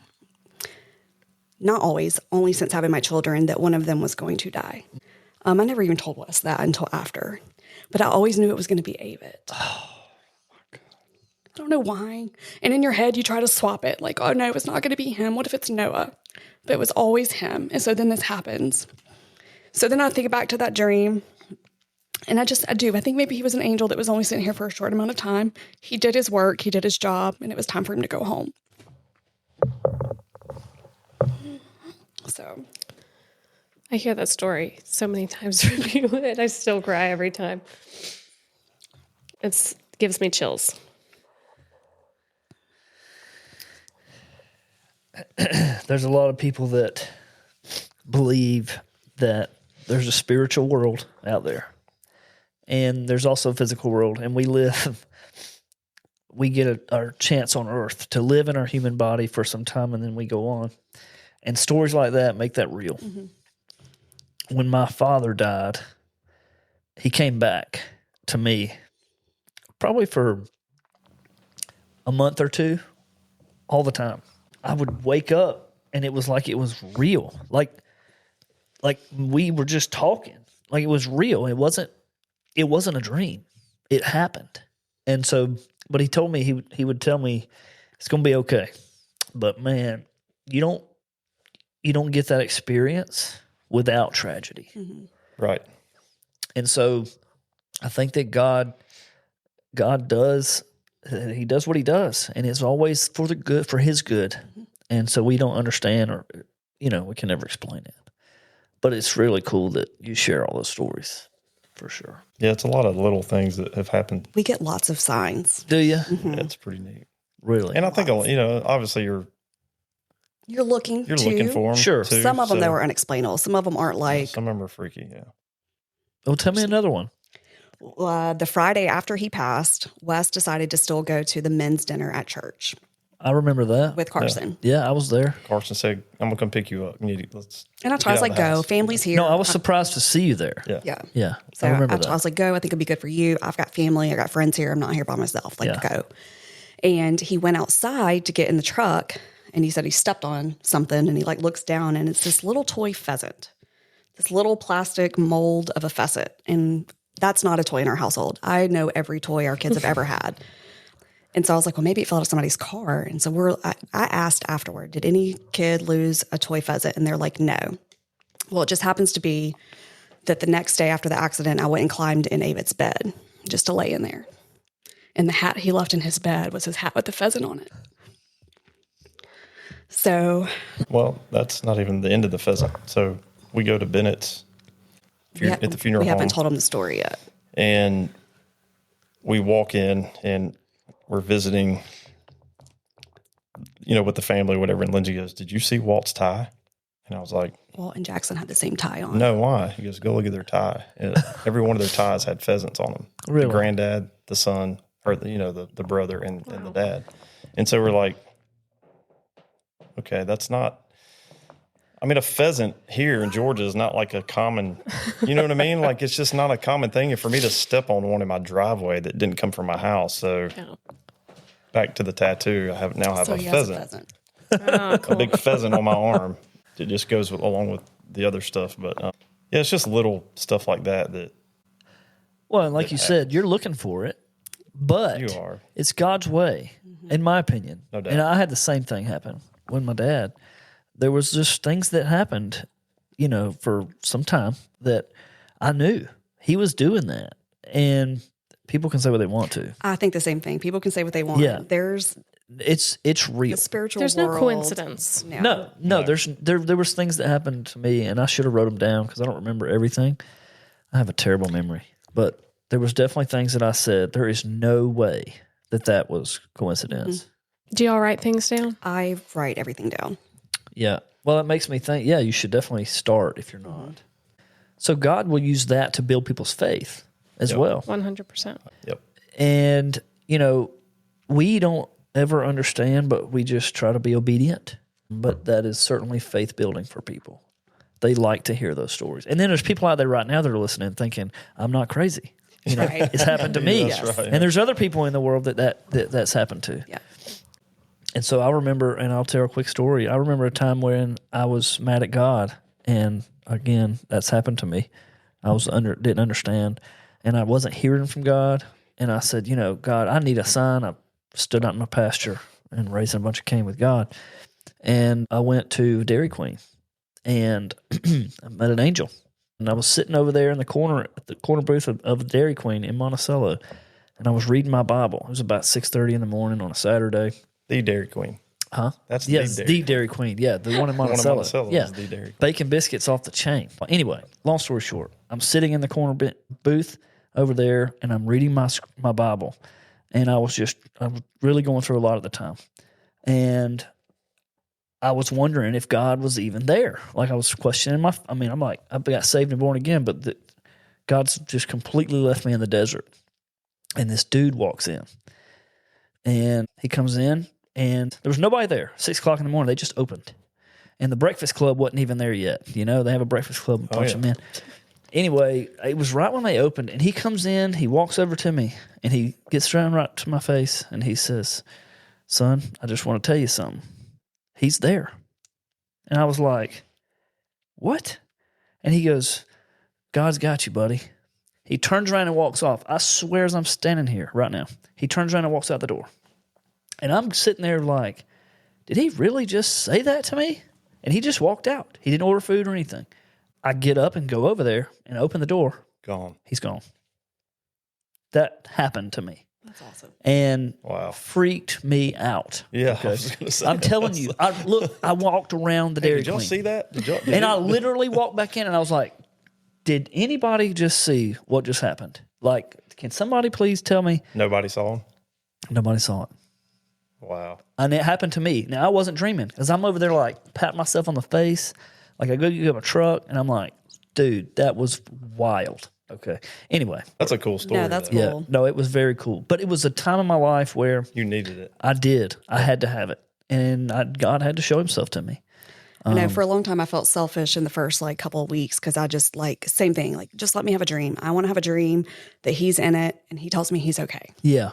not always, only since having my children, that one of them was going to die. I never even told Wes that until after. But I always knew it was going to be Avett. Oh, my God. I don't know why. And in your head, you try to swap it. Oh, no, it's not going to be him. What if it's Noah? But it was always him. And so then this happens. So then I think back to that dream. And I do. I think maybe he was an angel that was only sitting here for a short amount of time. He did his work. He did his job. And it was time for him to go home. So I hear that story so many times from you, and I still cry every time. It gives me chills. There's a lot of people that believe that there's a spiritual world out there. And there's also a physical world. And we get our chance on earth to live in our human body for some time, and then we go on. And stories like that make that real. Mm-hmm. When my father died, he came back to me probably for a month or two, all the time. I would wake up and it was like it was real. Like we were just talking. Like it was real. It wasn't a dream. It happened. And so, but he told me, he would tell me, it's going to be okay. But man, you don't get that experience without tragedy. Mm-hmm. Right. And so I think that God does, he does what he does, and it's always for the good, for his good. Mm-hmm. And so we don't understand, or, we can never explain it. But it's really cool that you share all those stories, for sure. Yeah, it's a lot of little things that have happened. We get lots of signs. Do you? Mm-hmm. Yeah, it's pretty neat. Really? And I think, obviously you're looking for them. Sure. Too, some of them that were unexplainable. Some of them aren't some of them are freaky, yeah. Oh, tell me another one. The Friday after he passed, Wes decided to still go to the men's dinner at church. I remember that. With Carson. Yeah, I was there. Carson said, "I'm going to come pick you up. And I was like, go. Family's here. No, I was surprised to see you there. Yeah. Yeah. So I remember that. I was like, go. I think it'd be good for you. I've got family. I got friends here. I'm not here by myself. Go. And he went outside to get in the truck, and he said he stepped on something, and he looks down, and it's this little toy pheasant, this little plastic mold of a pheasant. And that's not a toy in our household. I know every toy our kids have ever had. And so I was like, well, maybe it fell out of somebody's car. And so I asked afterward, did any kid lose a toy pheasant? And they're like, no. Well, it just happens to be that the next day after the accident, I went and climbed in Avett's bed just to lay in there. And the hat he left in his bed was his hat with the pheasant on it. So, Well, that's not even the end of the pheasant. So we go to Bennett's at the funeral we home. haven't told him the story yet. And we walk in and we're visiting, with the family, whatever. And Lyndsi goes, "Did you see Walt's tie?" And I was like, Walt and Jackson had the same tie on. "No, why?" He goes, "Go look at their tie." And every one of their ties had pheasants on them. Really? The granddad, the son, or the brother and the dad. And so we're like, okay, that's not. I mean, a pheasant here in Georgia is not like a common, you know what I mean? Like, it's just not a common thing. And for me to step on one in my driveway that didn't come from my house. So back to the tattoo, I have So a he has pheasant. Oh, cool. A big pheasant on my arm. It just goes along with the other stuff. But yeah, it's just little stuff like that. Well, and like you said, you're looking for it, but You are. it's God's way, in my opinion. No doubt. And I had the same thing happen with my dad. There was just things that happened, for some time that I knew he was doing that. And people can say what they want to. I think the same thing. People can say what they want. Yeah. There's It's real. the spiritual There's world. no coincidence. No. There was things that happened to me, and I should have wrote them down because I don't remember everything. I have a terrible memory, but there was definitely things that I said. There is no way that was coincidence. Do y'all write things down? I write everything down. Yeah. Well, it makes me think. Yeah, you should definitely start if you're not. So God will use that to build people's faith as well. 100%. Yep. And we don't ever understand, but we just try to be obedient. But that is certainly faith building for people. They like to hear those stories. And then there's people out there right now that are listening thinking, I'm not crazy. Right. It's happened to me. That's right. And there's other people in the world that's happened to. Yeah. And so I remember, and I'll tell a quick story. I remember a time when I was mad at God. And again, that's happened to me. I didn't understand. And I wasn't hearing from God. And I said, God, I need a sign. I stood out in my pasture and raising a bunch of cane with God. And I went to Dairy Queen and I met an angel. And I was sitting over there in the corner, at the corner booth of Dairy Queen in Monticello. And I was reading my Bible. It was about 6:30 in the morning on a Saturday. The Dairy Queen. Huh? That's yes, the the Dairy Queen. Yeah, the one in Monticello. Monticello is the Dairy Queen. Bacon biscuits off the chain. Anyway, long story short, I'm sitting in the corner booth over there, and I'm reading my Bible, and I was really going through a lot at the time, and I was wondering if God was even there. Like I was questioning I'm like, I got saved and born again, but God's just completely left me in the desert, and this dude walks in, and he comes in. And there was nobody there. 6 o'clock in the morning, they just opened. And the Breakfast Club wasn't even there yet. They have a Breakfast Club, a bunch of men. Anyway, it was right when they opened. And he comes in, he walks over to me, and he gets around right to my face, and he says, "Son, I just want to tell you something. He's there." And I was like, "What?" And he goes, "God's got you, buddy." He turns around and walks off. I swear as I'm standing here right now, he turns around and walks out the door. And I'm sitting there like, did he really just say that to me? And he just walked out. He didn't order food or anything. I get up and go over there and open the door. Gone. He's gone. That happened to me. That's awesome. And Wow. freaked me out. Yeah, I was gonna say, I'm telling you. I walked around the Dairy Did y'all Queen. see that? And I literally walked back in and I was like, did anybody just see what just happened? Like, can somebody please tell me? Nobody saw him? Nobody saw it. Wow. And it happened to me. Now, I wasn't dreaming because I'm over there like patting myself on the face. Like I go get my truck and I'm like, dude, that was wild. Okay. Anyway. That's a cool story. No, that's though. cool. Yeah. No, it was very cool. But it was a time in my life where You needed it. I did. I had to have it. And God had to show himself to me. I know for a long time I felt selfish in the first couple of weeks because I just same thing, just let me have a dream. I want to have a dream that he's in it and he tells me he's okay. Yeah.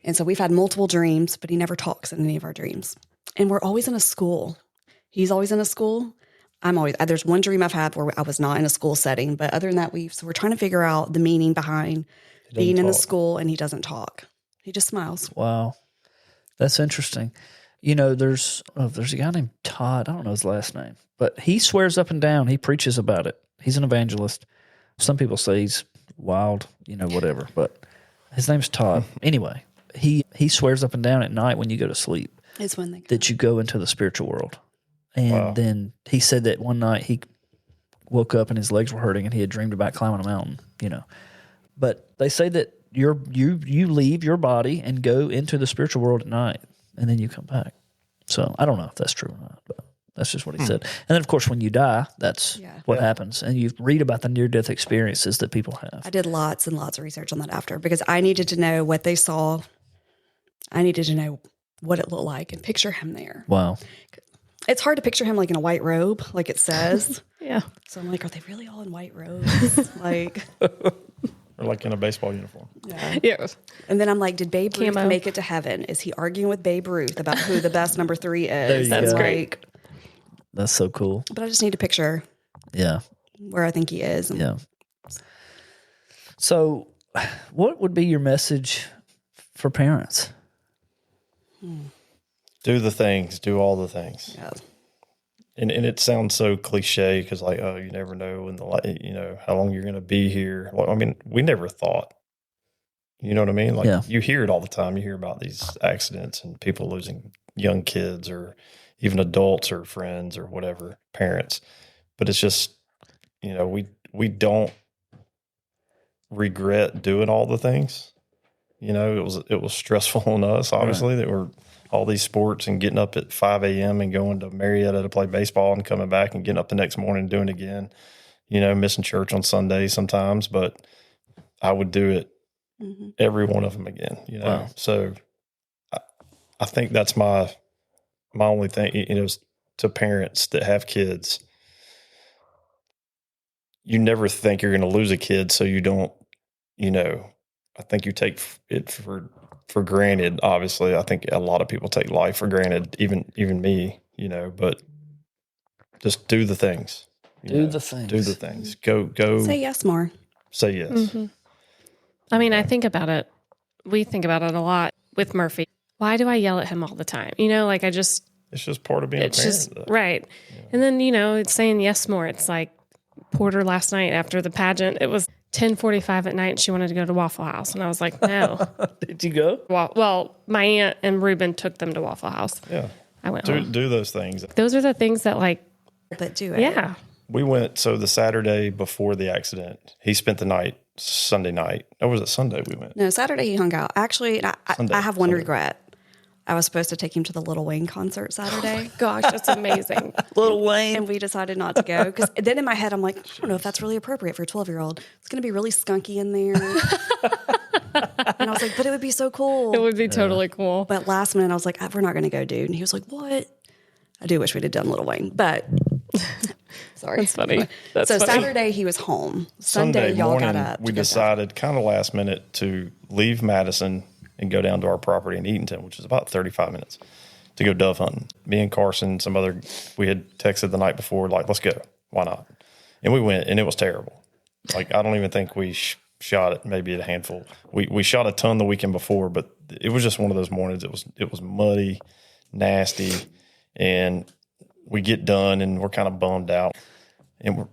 And so we've had multiple dreams, but he never talks in any of our dreams. And we're always in a school. He's always in a school. There's one dream I've had where I was not in a school setting, but other than that, we're trying to figure out the meaning behind being in the school and he doesn't talk. He just smiles. Wow. That's interesting. There's a guy named Todd. I don't know his last name, but he swears up and down. He preaches about it. He's an evangelist. Some people say he's wild, whatever, but his name's Todd. Anyway, he swears up and down at night when you go to sleep. It's when they that you go into the spiritual world. And then he said that one night he woke up and his legs were hurting and he had dreamed about climbing a mountain, But they say that you leave your body and go into the spiritual world at night and then you come back. So I don't know if that's true or not, but that's just what he said. And then, of course, when you die, that's what happens. And you read about the near-death experiences that people have. I did lots and lots of research on that after because I needed to know what they saw. I needed to know what it looked like and picture him there. Wow. It's hard to picture him like in a white robe, like it says. Yeah. So I'm like, are they really all in white robes? Like, Or like in a baseball uniform. Yeah. and then I'm like, did Babe Ruth Camo. make it to heaven? Is he arguing with Babe Ruth about who the best number 3 is? you That's go. great. Like, That's so cool. but I just need to picture Yeah. where I think he is. Yeah. So what would be your message for parents? Do the things. Do all the things. Yeah. And it sounds so cliche because like, oh, you never know how long you're going to be here. Well, I mean, we never thought, you know what I mean? Like you hear it all the time. You hear about these accidents and people losing young kids or even adults or friends or whatever, parents. But it's just, we don't regret doing all the things. It was stressful on us, obviously, that we're all these sports and getting up at 5 a.m. and going to Marietta to play baseball and coming back and getting up the next morning and doing it again, missing church on Sundays sometimes, but I would do it every one of them again, Wow. So I think that's my only thing, to parents that have kids. You never think you're going to lose a kid, so you don't, I think you take it for granted. Obviously, I think a lot of people take life for granted, even me, but just do the things. Do the things. Do the things. Go. Say yes more. Say yes. Mm-hmm. I mean, I think about it. We think about it a lot with Murphy. Why do I yell at him all the time? It's just part of being a parent. Right. Yeah. And then, it's saying yes more. It's like Porter last night after the pageant. It was 10:45 at night. And she wanted to go to Waffle House. And I was like, no. Did you go? Well, my aunt and Ruben took them to Waffle House. Yeah. I went home. Do those things. Those are the things that But do it. Yeah. We went, so the Saturday before the accident, he spent the night, Sunday night. Or was it Sunday we went? No, Saturday he hung out. Actually, I have one regret. I was supposed to take him to the Lil Wayne concert Saturday. Gosh, that's amazing. Lil Wayne. And we decided not to go. Because then in my head, I'm like, I don't know if that's really appropriate for a 12-year-old. It's going to be really skunky in there. And I was like, but it would be so cool. It would be totally cool. But last minute, I was like, we're not going to go, dude. And he was like, what? I do wish we'd have done Lil Wayne. But sorry. That's funny. So Saturday, he was home. Sunday y'all morning, got up. we decided kind of last minute to leave Madison and go down to our property in Eatonton, which is about 35 minutes, to go dove hunting. Me and Carson, we had texted the night before, like, let's go. Why not? And we went, and it was terrible. Like, I don't even think we shot it, maybe at a handful. We shot a ton the weekend before, but it was just one of those mornings. It was muddy, nasty, and we get done, and we're kind of bummed out. And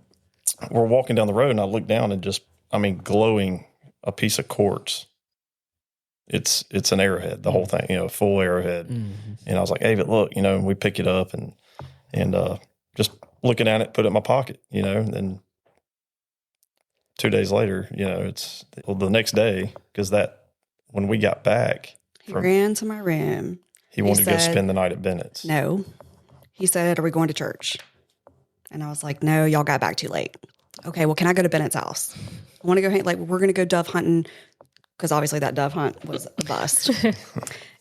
we're walking down the road, and I look down and glowing a piece of quartz. It's an arrowhead, the whole thing, full arrowhead. Mm-hmm. And I was like, Avett, look, and we pick it up and just looking at it, put it in my pocket, and then 2 days later, the next day, because when we got back, he ran to my room. He wanted to go spend the night at Bennett's. No. He said, are we going to church? And I was like, no, y'all got back too late. Okay, well, can I go to Bennett's house? I want to go, we're going to go dove hunting. Because obviously that dove hunt was a bust.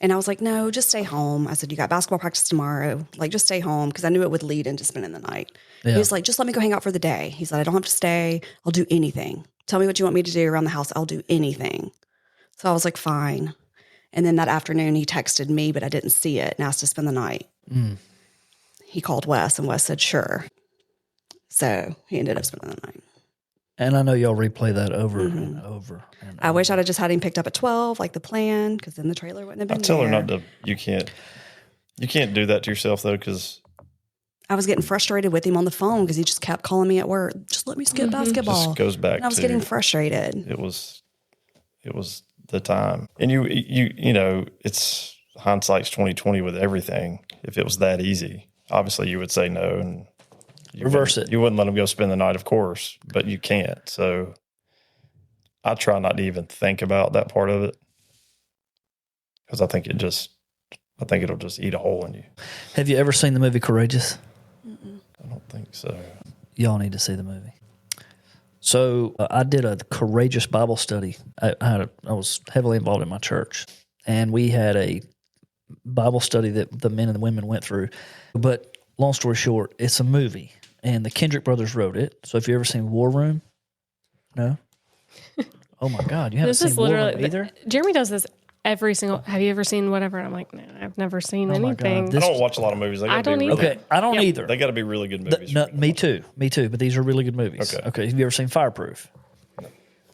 And I was like, no, just stay home. I said, you got basketball practice tomorrow. Just stay home. Because I knew it would lead into spending the night. Yeah. He was like, just let me go hang out for the day. He said, I don't have to stay. I'll do anything. Tell me what you want me to do around the house. I'll do anything. So I was like, fine. And then that afternoon he texted me, but I didn't see it and asked to spend the night. Mm. He called Wes and Wes said, sure. So he ended up spending the night. And I know y'all replay that over and over. I wish I'd have just had him picked up at 12, like the plan, because then the trailer wouldn't have been there. I tell her not to. You can't do that to yourself though, because I was getting frustrated with him on the phone because he just kept calling me at work. Just let me skip basketball. Just goes back. And I was getting frustrated. It was the time, and you know, it's hindsight's 20/20 with everything. If it was that easy, obviously you would say no and Reverse it. You wouldn't let them go spend the night, of course, but you can't. So I try not to even think about that part of it because I think it'll just eat a hole in you. Have you ever seen the movie Courageous? I don't think so. Y'all need to see the movie. So I did a Courageous Bible study. I was heavily involved in my church, and we had a Bible study that the men and the women went through. But long story short, it's a movie, and the Kendrick brothers wrote it. So if you ever seen War Room, no? Oh my God, you haven't This seen is War Room literally either? Jeremy does this every single. Have you ever seen whatever? And I'm like, no, I've never seen my God, anything. this- I don't watch a lot of movies. They gotta I don't be either. really, Okay, I don't Yep. either. They got to be really good movies. No, me too. But these are really good movies. Okay. Have you ever seen Fireproof?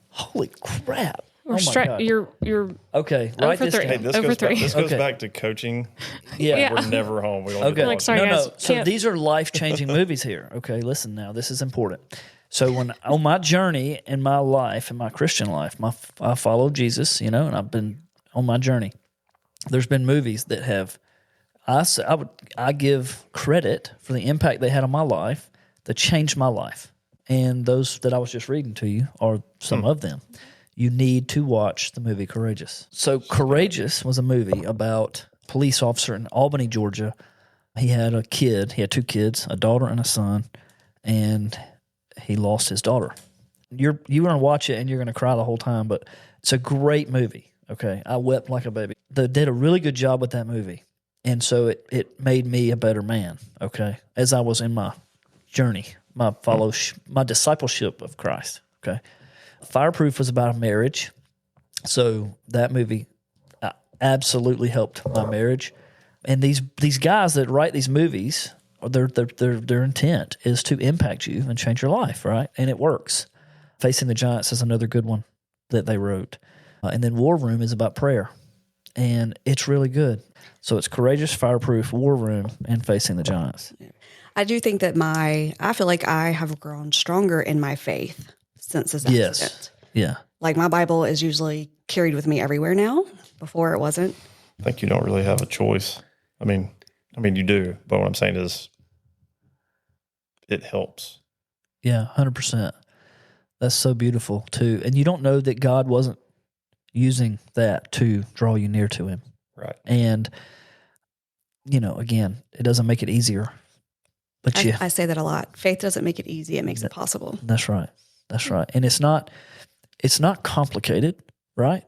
Holy crap! Or Oh my God. You're Okay, write for this three. down. Hey, this Over goes back, three. this goes Okay. back to coaching. Yeah. We're never home. We don't Okay. Like, sorry, guys, So can't- these are life-changing movies here. Okay, listen now. This is important. So when on my journey in my life, in my Christian life, I followed Jesus, and I've been on my journey. There's been movies that have I give credit for the impact they had on my life that changed my life. And those that I was just reading to you are some of them. You need to watch the movie Courageous. So Courageous was a movie about a police officer in Albany, Georgia. He had a kid. He had two kids, a daughter and a son, and he lost his daughter. You're going to watch it and you're going to cry the whole time, but it's a great movie. Okay, I wept like a baby. They did a really good job with that movie, and so it made me a better man. Okay, as I was in my journey, my discipleship of Christ. Okay, Fireproof was about a marriage, so that movie absolutely helped my marriage. And these guys that write these movies, their intent is to impact you and change your life, right? And it works. Facing the Giants is another good one that they wrote. And then War Room is about prayer, and it's really good. So it's Courageous, Fireproof, War Room, and Facing the Giants. I do think that I feel like I have grown stronger in my faith since this accident. Yes. Yeah. Like my Bible is usually carried with me everywhere now. Before it wasn't. I think you don't really have a choice. I mean, you do, but what I'm saying is it helps. Yeah, 100%. That's so beautiful, too. And you don't know that God wasn't using that to draw you near to him. Right. And, again, it doesn't make it easier. But I say that a lot. Faith doesn't make it easy. It makes it possible. That's right. That's right. And it's not complicated, right?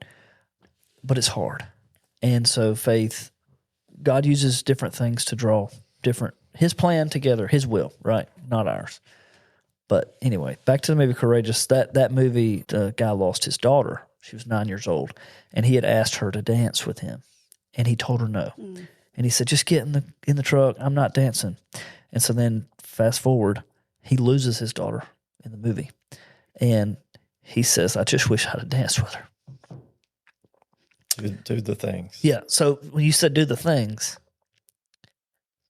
But it's hard. And so faith, God uses different things to draw his plan together, his will, right? Not ours. But anyway, back to the movie Courageous. That movie, the guy lost his daughter. She was 9 years old, and he had asked her to dance with him, and he told her no. And he said, "Just get in the truck. I'm not dancing." And so then, fast forward, he loses his daughter in the movie, and he says, "I just wish I'd have danced with her." Do the things. Yeah. So when you said do the things,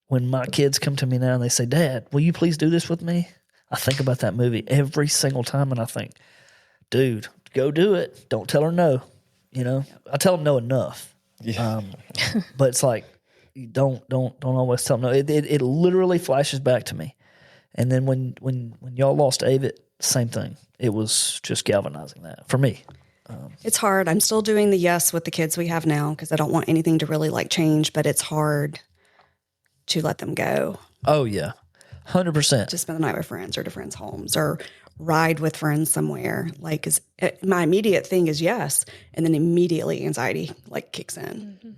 when my kids come to me now and they say, "Dad, will you please do this with me?" I think about that movie every single time, and I think, dude, go do it. Don't tell her no. I tell them no enough. Yeah. But it's like, you don't always tell them no. It literally flashes back to me. And then when y'all lost Avett, same thing. It was just galvanizing that for me. It's hard. I'm still doing the yes with the kids we have now because I don't want anything to really change, but it's hard to let them go. Oh yeah, 100%. To spend the night with friends or to friends' homes or ride with friends somewhere. My immediate thing is yes, and then immediately anxiety kicks in. Mm-hmm.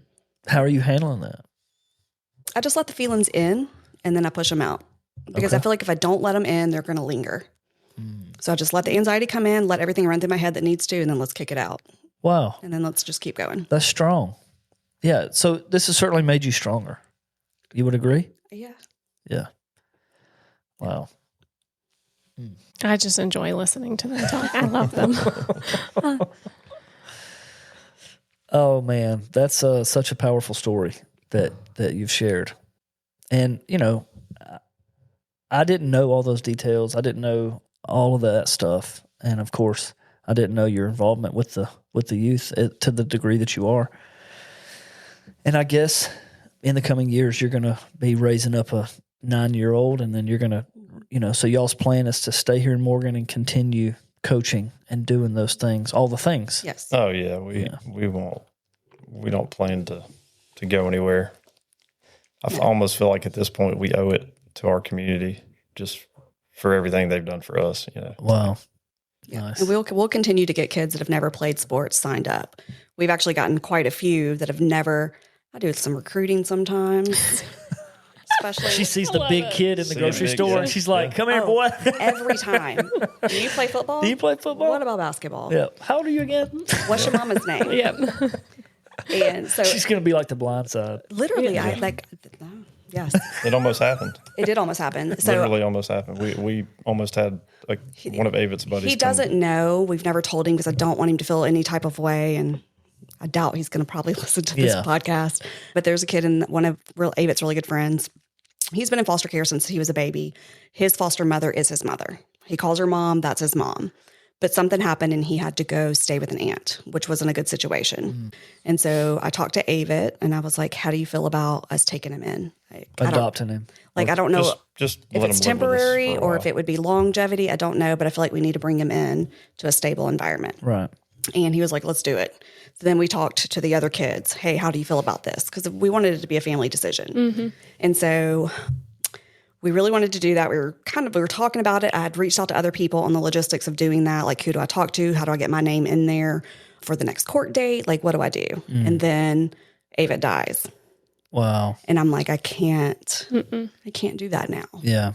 How are you handling that? I just let the feelings in and then I push them out because Okay. I feel like if I don't let them in, they're going to linger. So I just let the anxiety come in, let everything run through my head that needs to, and then let's kick it out. Wow, And then let's just keep going. that's strong. Yeah. So this has certainly made you stronger. You would agree? Yeah. Yeah. Wow. I just enjoy listening to them talk. I love them. Oh man, that's such a powerful story that you've shared. And I didn't know all those details. I didn't know all of that stuff, and of course, I didn't know your involvement with the youth to the degree that you are. And I guess in the coming years, you're going to be raising up a 9-year-old, and then you're going to, so y'all's plan is to stay here in Morgan and continue coaching and doing those things, all the things. Yes. Oh yeah, we won't. We don't plan to go anywhere. I almost feel like at this point we owe it to our community just for everything they've done for us. Wow. Yeah. Nice. And we'll continue to get kids that have never played sports signed up. We've actually gotten quite a few that have never. I do some recruiting sometimes. Especially, She sees the big kid in the grocery store, yeah. and she's like, "Come here, boy." every time. Do you play football? Do you play football? What about basketball? Yeah. How old are you again? What's your mama's name? Yep. And so She's going to be like the blind side. literally, yes, It almost happened. it did almost happen. So Literally almost happened. We almost had one of Avett's buddies. he doesn't know. We've never told him because I don't want him to feel any type of way, and I doubt he's going to probably listen to this Yeah. podcast. But there's a kid in one of Avett's really good friends. He's been in foster care since he was a baby. His foster mother is his mother. He calls her mom. That's his mom. But something happened and he had to go stay with an aunt, which wasn't a good situation. And so I talked to Avett and I was like, how do you feel about us taking him in? Adopting him. I don't know Just if let it's him live with us temporary for a or while. if it would be longevity. I don't know, but I feel like we need to bring him in to a stable environment. Right. And he was like, let's do it. So then we talked to the other kids. Hey, how do you feel about this? Because we wanted it to be a family decision. And so we really wanted to do that. We were talking about it. I had reached out to other people on the logistics of doing that. Like, who do I talk to? How do I get my name in there for the next court date? Like, what do I do? And then Avett dies. Wow. And I'm like, I can't do that now. Yeah.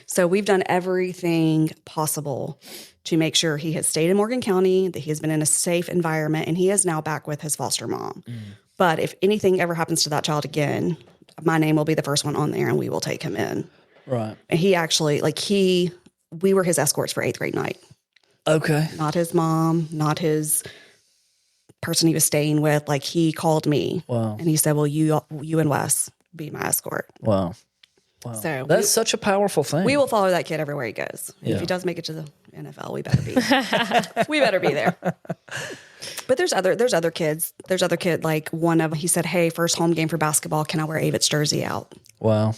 So we've done everything possible to make sure he has stayed in Morgan County, that he has been in a safe environment, and he is now back with his foster mom. But if anything ever happens to that child again, my name will be the first one on there and we will take him in. Right. And he actually, we were his escorts for 8th grade night. Okay. Not his mom, not his person he was staying with. Like, he called me. Wow. And he said, well, you and Wes be my escort. Wow. Wow. So That's such a powerful thing. we will follow that kid everywhere he goes. Yeah. If he does make it to the NFL, we better be. We better be there. But there's other kids. There's other kid, like he said, hey, first home game for basketball, can I wear Avett's jersey out? Wow.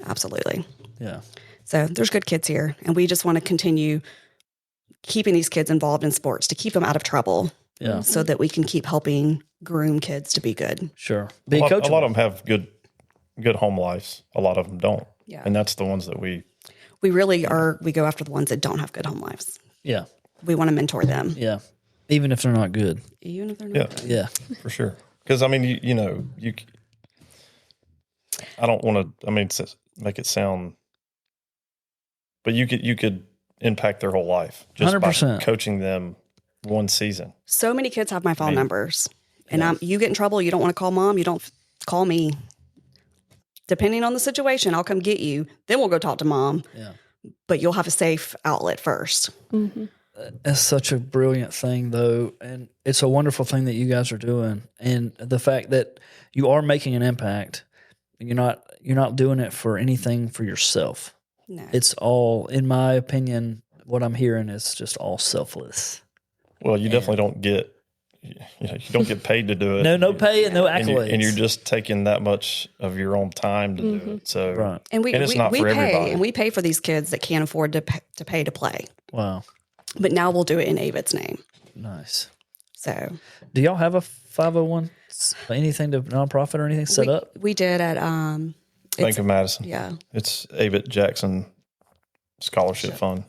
Absolutely. Yeah. So there's good kids here. And we just want to continue keeping these kids involved in sports to keep them out of trouble. Yeah. So that we can keep helping groom kids to be good. Sure. A Be lot coachable. of them have good home lives. A lot of them don't. Yeah. And that's the ones that we We go after the ones that don't have good home lives. Yeah. We want to mentor them. Yeah. Even if they're not good. Even if they're not Yeah. good. Yeah. for sure. Because I mean, you I don't want to. I mean, make it sound, but you could impact their whole life just 100%. by coaching them one season. So many kids have my phone numbers. And you get in trouble, you don't want to call mom, you don't call me. Depending on the situation, I'll come get you. Then we'll go talk to mom. Yeah. But you'll have a safe outlet first. That's such a brilliant thing, though, and it's a wonderful thing that you guys are doing. And the fact that you are making an impact, you're not doing it for anything for yourself. No. It's all, in my opinion, what I'm hearing is just all selfless. Well, you definitely don't get, you don't get paid to do it. No pay and no accolades. and you're just taking that much of your own time to do it. So right. And it's not for pay, everybody. and we pay for these kids that can't afford to pay to play. Wow. But now we'll do it in Avett's name. Nice. So Do y'all have a 501, anything to nonprofit or anything set up? we did at Bank of Madison. yeah. It's Avett Jackson Scholarship Fund.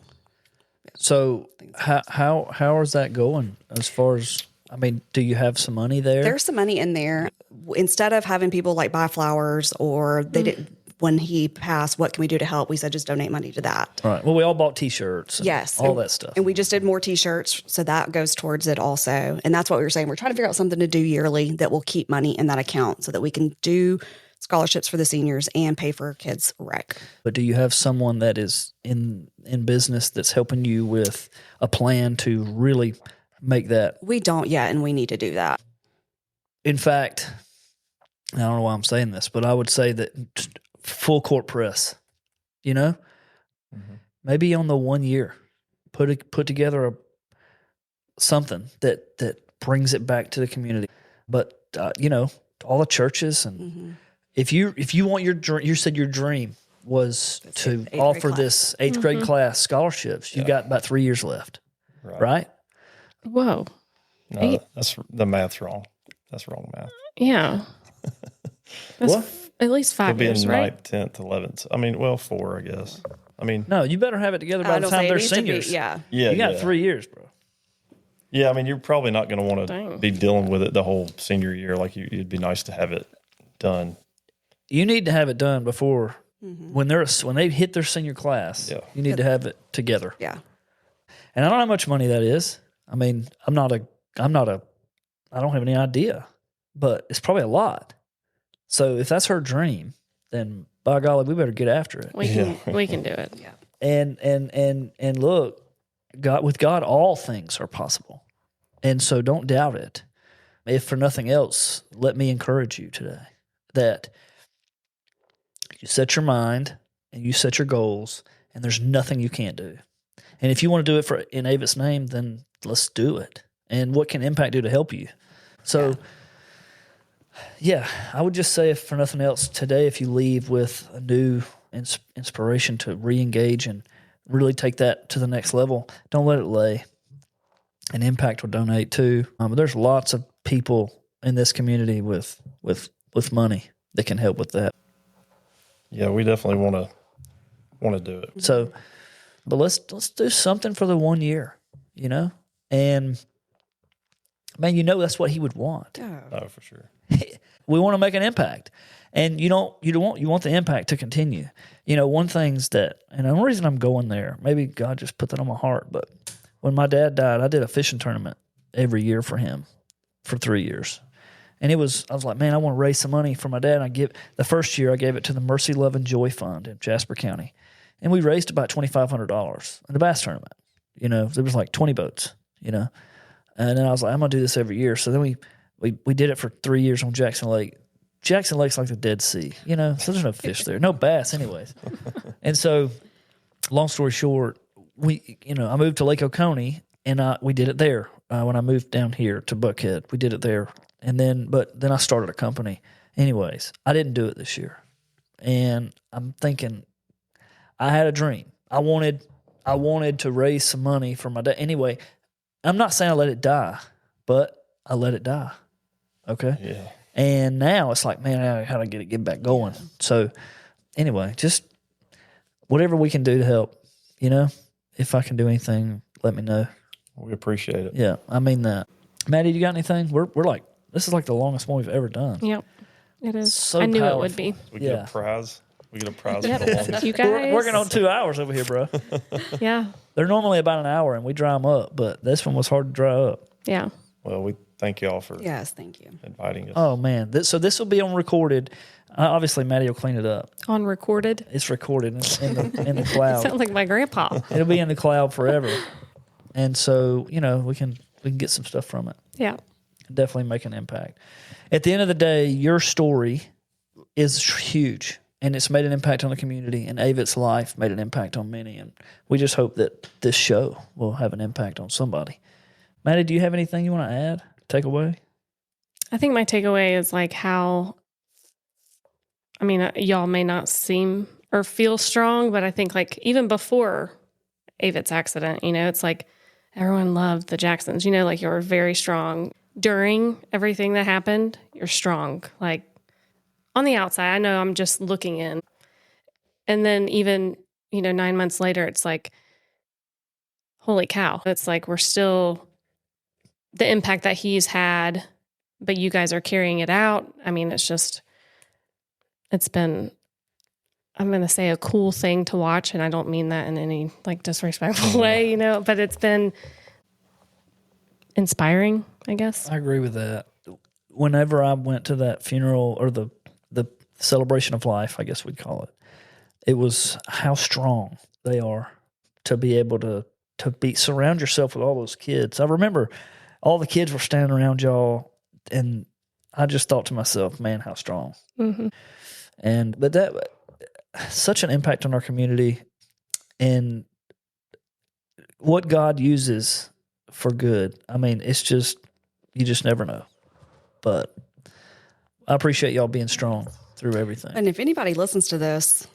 So how is that going as far as, I mean, do you have some money there? There's some money in there. Instead of having people like buy flowers or they didn't, when he passed, what can we do to help? We said just donate money to that. Right. Well, we all bought T-shirts. And Yes. all and, that stuff. And we just did more T-shirts, so that goes towards it also. And that's what we were saying. We're trying to figure out something to do yearly that will keep money in that account so that we can do scholarships for the seniors and pay for kids' rec. But do you have someone that is in business that's helping you with a plan to really make that? We don't yet, and we need to do that. In fact, I don't know why I'm saying this, but I would say that full court press, maybe on the 1 year, put together something that brings it back to the community. But, to all the churches. And if you want you said your dream was to offer this 8th grade class scholarships. You got about 3 years left, right? Whoa. No, that's the math's wrong. That's wrong math. Yeah. That's What? At least 5 It'll be years, in right? 9th, 10th, 11th. I mean, well, 4, I guess. I mean, No, you better have it together by the time they're seniors. yeah, You got 3 years, bro. Yeah, I mean, you're probably not going to want to Dang. be dealing with it the whole senior year. Like, it'd be nice to have it done. You need to have it done before when they hit their senior class. Yeah. You need to have it together. Yeah. And I don't know how much money that is. I mean, I don't have any idea, but it's probably a lot. So if that's her dream, then by golly, we better get after it. We can do it. Yeah. And look, with God, all things are possible. And so don't doubt it. If for nothing else, let me encourage you today that you set your mind and you set your goals, and there's nothing you can't do. And if you want to do it in Avett's name, then let's do it. And what can Impact do to help you? So, yeah, I would just say, if for nothing else, today, if you leave with a new inspiration to re-engage and really take that to the next level, don't let it lay. And Impact will donate too. But there's lots of people in this community with money that can help with that. Yeah, we definitely want to do it. So, but let's do something for the 1 year, and man, that's what he would want. Oh, for sure. We want to make an impact, and you want the impact to continue. One thing's that, and the only reason I'm going there, maybe God just put that on my heart, but when my dad died, I did a fishing tournament every year for him for 3 years. And I was like, man, I want to raise some money for my dad. And the first year I gave it to the Mercy, Love, and Joy Fund in Jasper County. And we raised about $2,500 in the bass tournament. There was like 20 boats, And then I was like, I'm going to do this every year. So then we did it for 3 years on Jackson Lake. Jackson Lake's like the Dead Sea, so there's no fish there, no bass anyways. And so long story short, I moved to Lake Oconee and we did it there. When I moved down here to Buckhead, we did it there. But then I started a company. Anyways, I didn't do it this year. And I'm thinking, I had a dream. I wanted to raise some money for my dad. Anyway, I'm not saying I let it die, but I let it die. Okay? Yeah. And now it's like, man, how do I get back going? So anyway, just whatever we can do to help, if I can do anything, let me know. We appreciate it. Yeah, I mean that. Maddie, you got anything? We're like, this is like the longest one we've ever done. Yep. It is. So I knew powerful. it would be. We get a prize. We get a prize Yep. for the longest. You guys. We're working on 2 hours over here, bro. Yeah. They're normally about an hour, and we dry them up, but this one was hard to dry up. Yeah. Well, we thank you all for Yes, thank you. inviting us. Oh, man. So this will be on recorded. Obviously, Maddie will clean it up. On recorded. It's recorded in the cloud. Sounds like my grandpa. It'll be in the cloud forever. And so, we can get some stuff from it. Yeah. Definitely make an impact. At the end of the day, your story is huge, and it's made an impact on the community, and Avett's life made an impact on many, and we just hope that this show will have an impact on somebody. Maddie, do you have anything you want to add, take away? I think my takeaway is like how, y'all may not seem or feel strong, but I think like even before Avett's accident, it's like everyone loved the Jacksons, like you were very strong. During everything that happened, you're strong. Like on the outside, I know I'm just looking in. And then even, 9 months later, it's like, holy cow. It's like we're still, the impact that he's had, but you guys are carrying it out. It's been, I'm going to say, a cool thing to watch. And I don't mean that in any like disrespectful way, but it's been inspiring, I guess. I agree with that. Whenever I went to that funeral or the celebration of life, I guess we'd call it, it was how strong they are to be able to surround yourself with all those kids. I remember all the kids were standing around y'all, and I just thought to myself, man, how strong. Mm-hmm. But that such an impact on our community, and what God uses for good. It's just, you just never know. But I appreciate y'all being strong through everything. And if anybody listens to this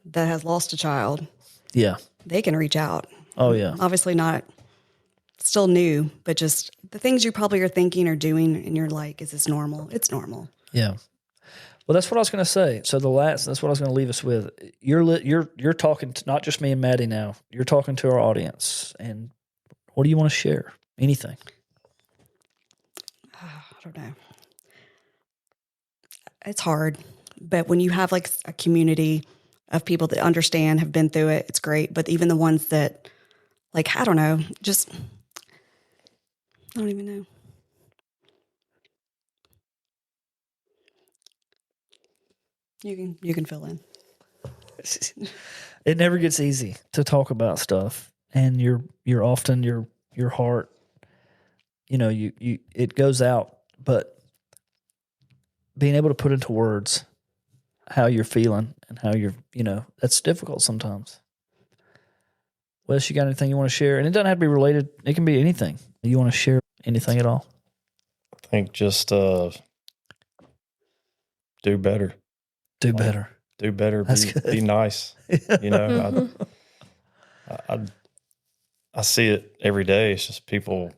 that has lost a child, Yeah. they can reach out. Oh, yeah. Obviously not still new, but just the things you probably are thinking or doing, and you're like, is this normal? It's normal. Yeah. Well, that's what I was going to say. So that's what I was going to leave us with. You're talking to not just me and Maddie now. You're talking to our audience. And what do you want to share? Anything? I don't know. It's hard, but when you have like a community of people that understand, have been through it, it's great. But even the ones that, like, I don't know, just, I don't even know. You can fill in. It never gets easy to talk about stuff, and you're often your heart, you it goes out, but being able to put into words how you're feeling and how that's difficult sometimes. Wes, you got anything you want to share? And it doesn't have to be related. It can be anything. You want to share anything at all? I think just do better. Do better. Do better. That's good. Be nice. I see it every day. It's just people.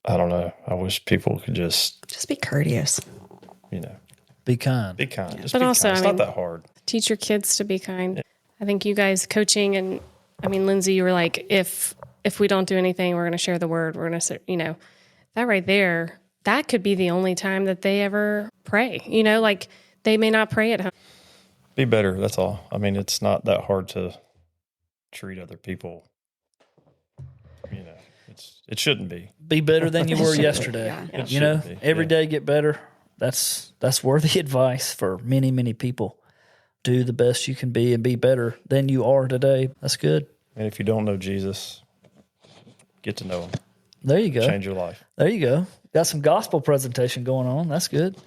I don't know. I wish people could just be courteous. Be kind. Be kind. Just But be also, kind. It's not that hard. Teach your kids to be kind. I think you guys coaching, and Lyndsi, you were like, if we don't do anything, we're going to share the word. We're going to, that right there, that could be the only time that they ever pray. Like they may not pray at home. Be better. That's all. It's not that hard to treat other people. It shouldn't be. Be better than you were yesterday. Yeah. Every day get better. That's worthy advice for many, many people. Do the best you can be and be better than you are today. That's good. And if you don't know Jesus, get to know him. There you go. Change your life. There you go. Got some gospel presentation going on. That's good.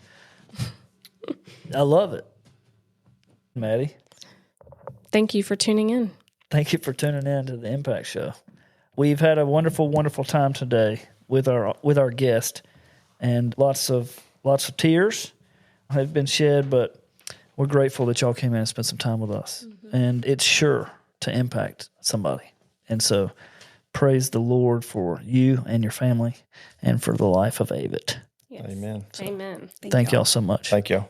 I love it. Maddie. Thank you for tuning in. Thank you for tuning in to the Impact Show. We've had a wonderful, wonderful time today with our guest, and lots of tears have been shed, but we're grateful that y'all came in and spent some time with us. Mm-hmm. And it's sure to impact somebody. And so praise the Lord for you and your family and for the life of Avett. Yes. Amen. Amen. Thank y'all so much. Thank y'all.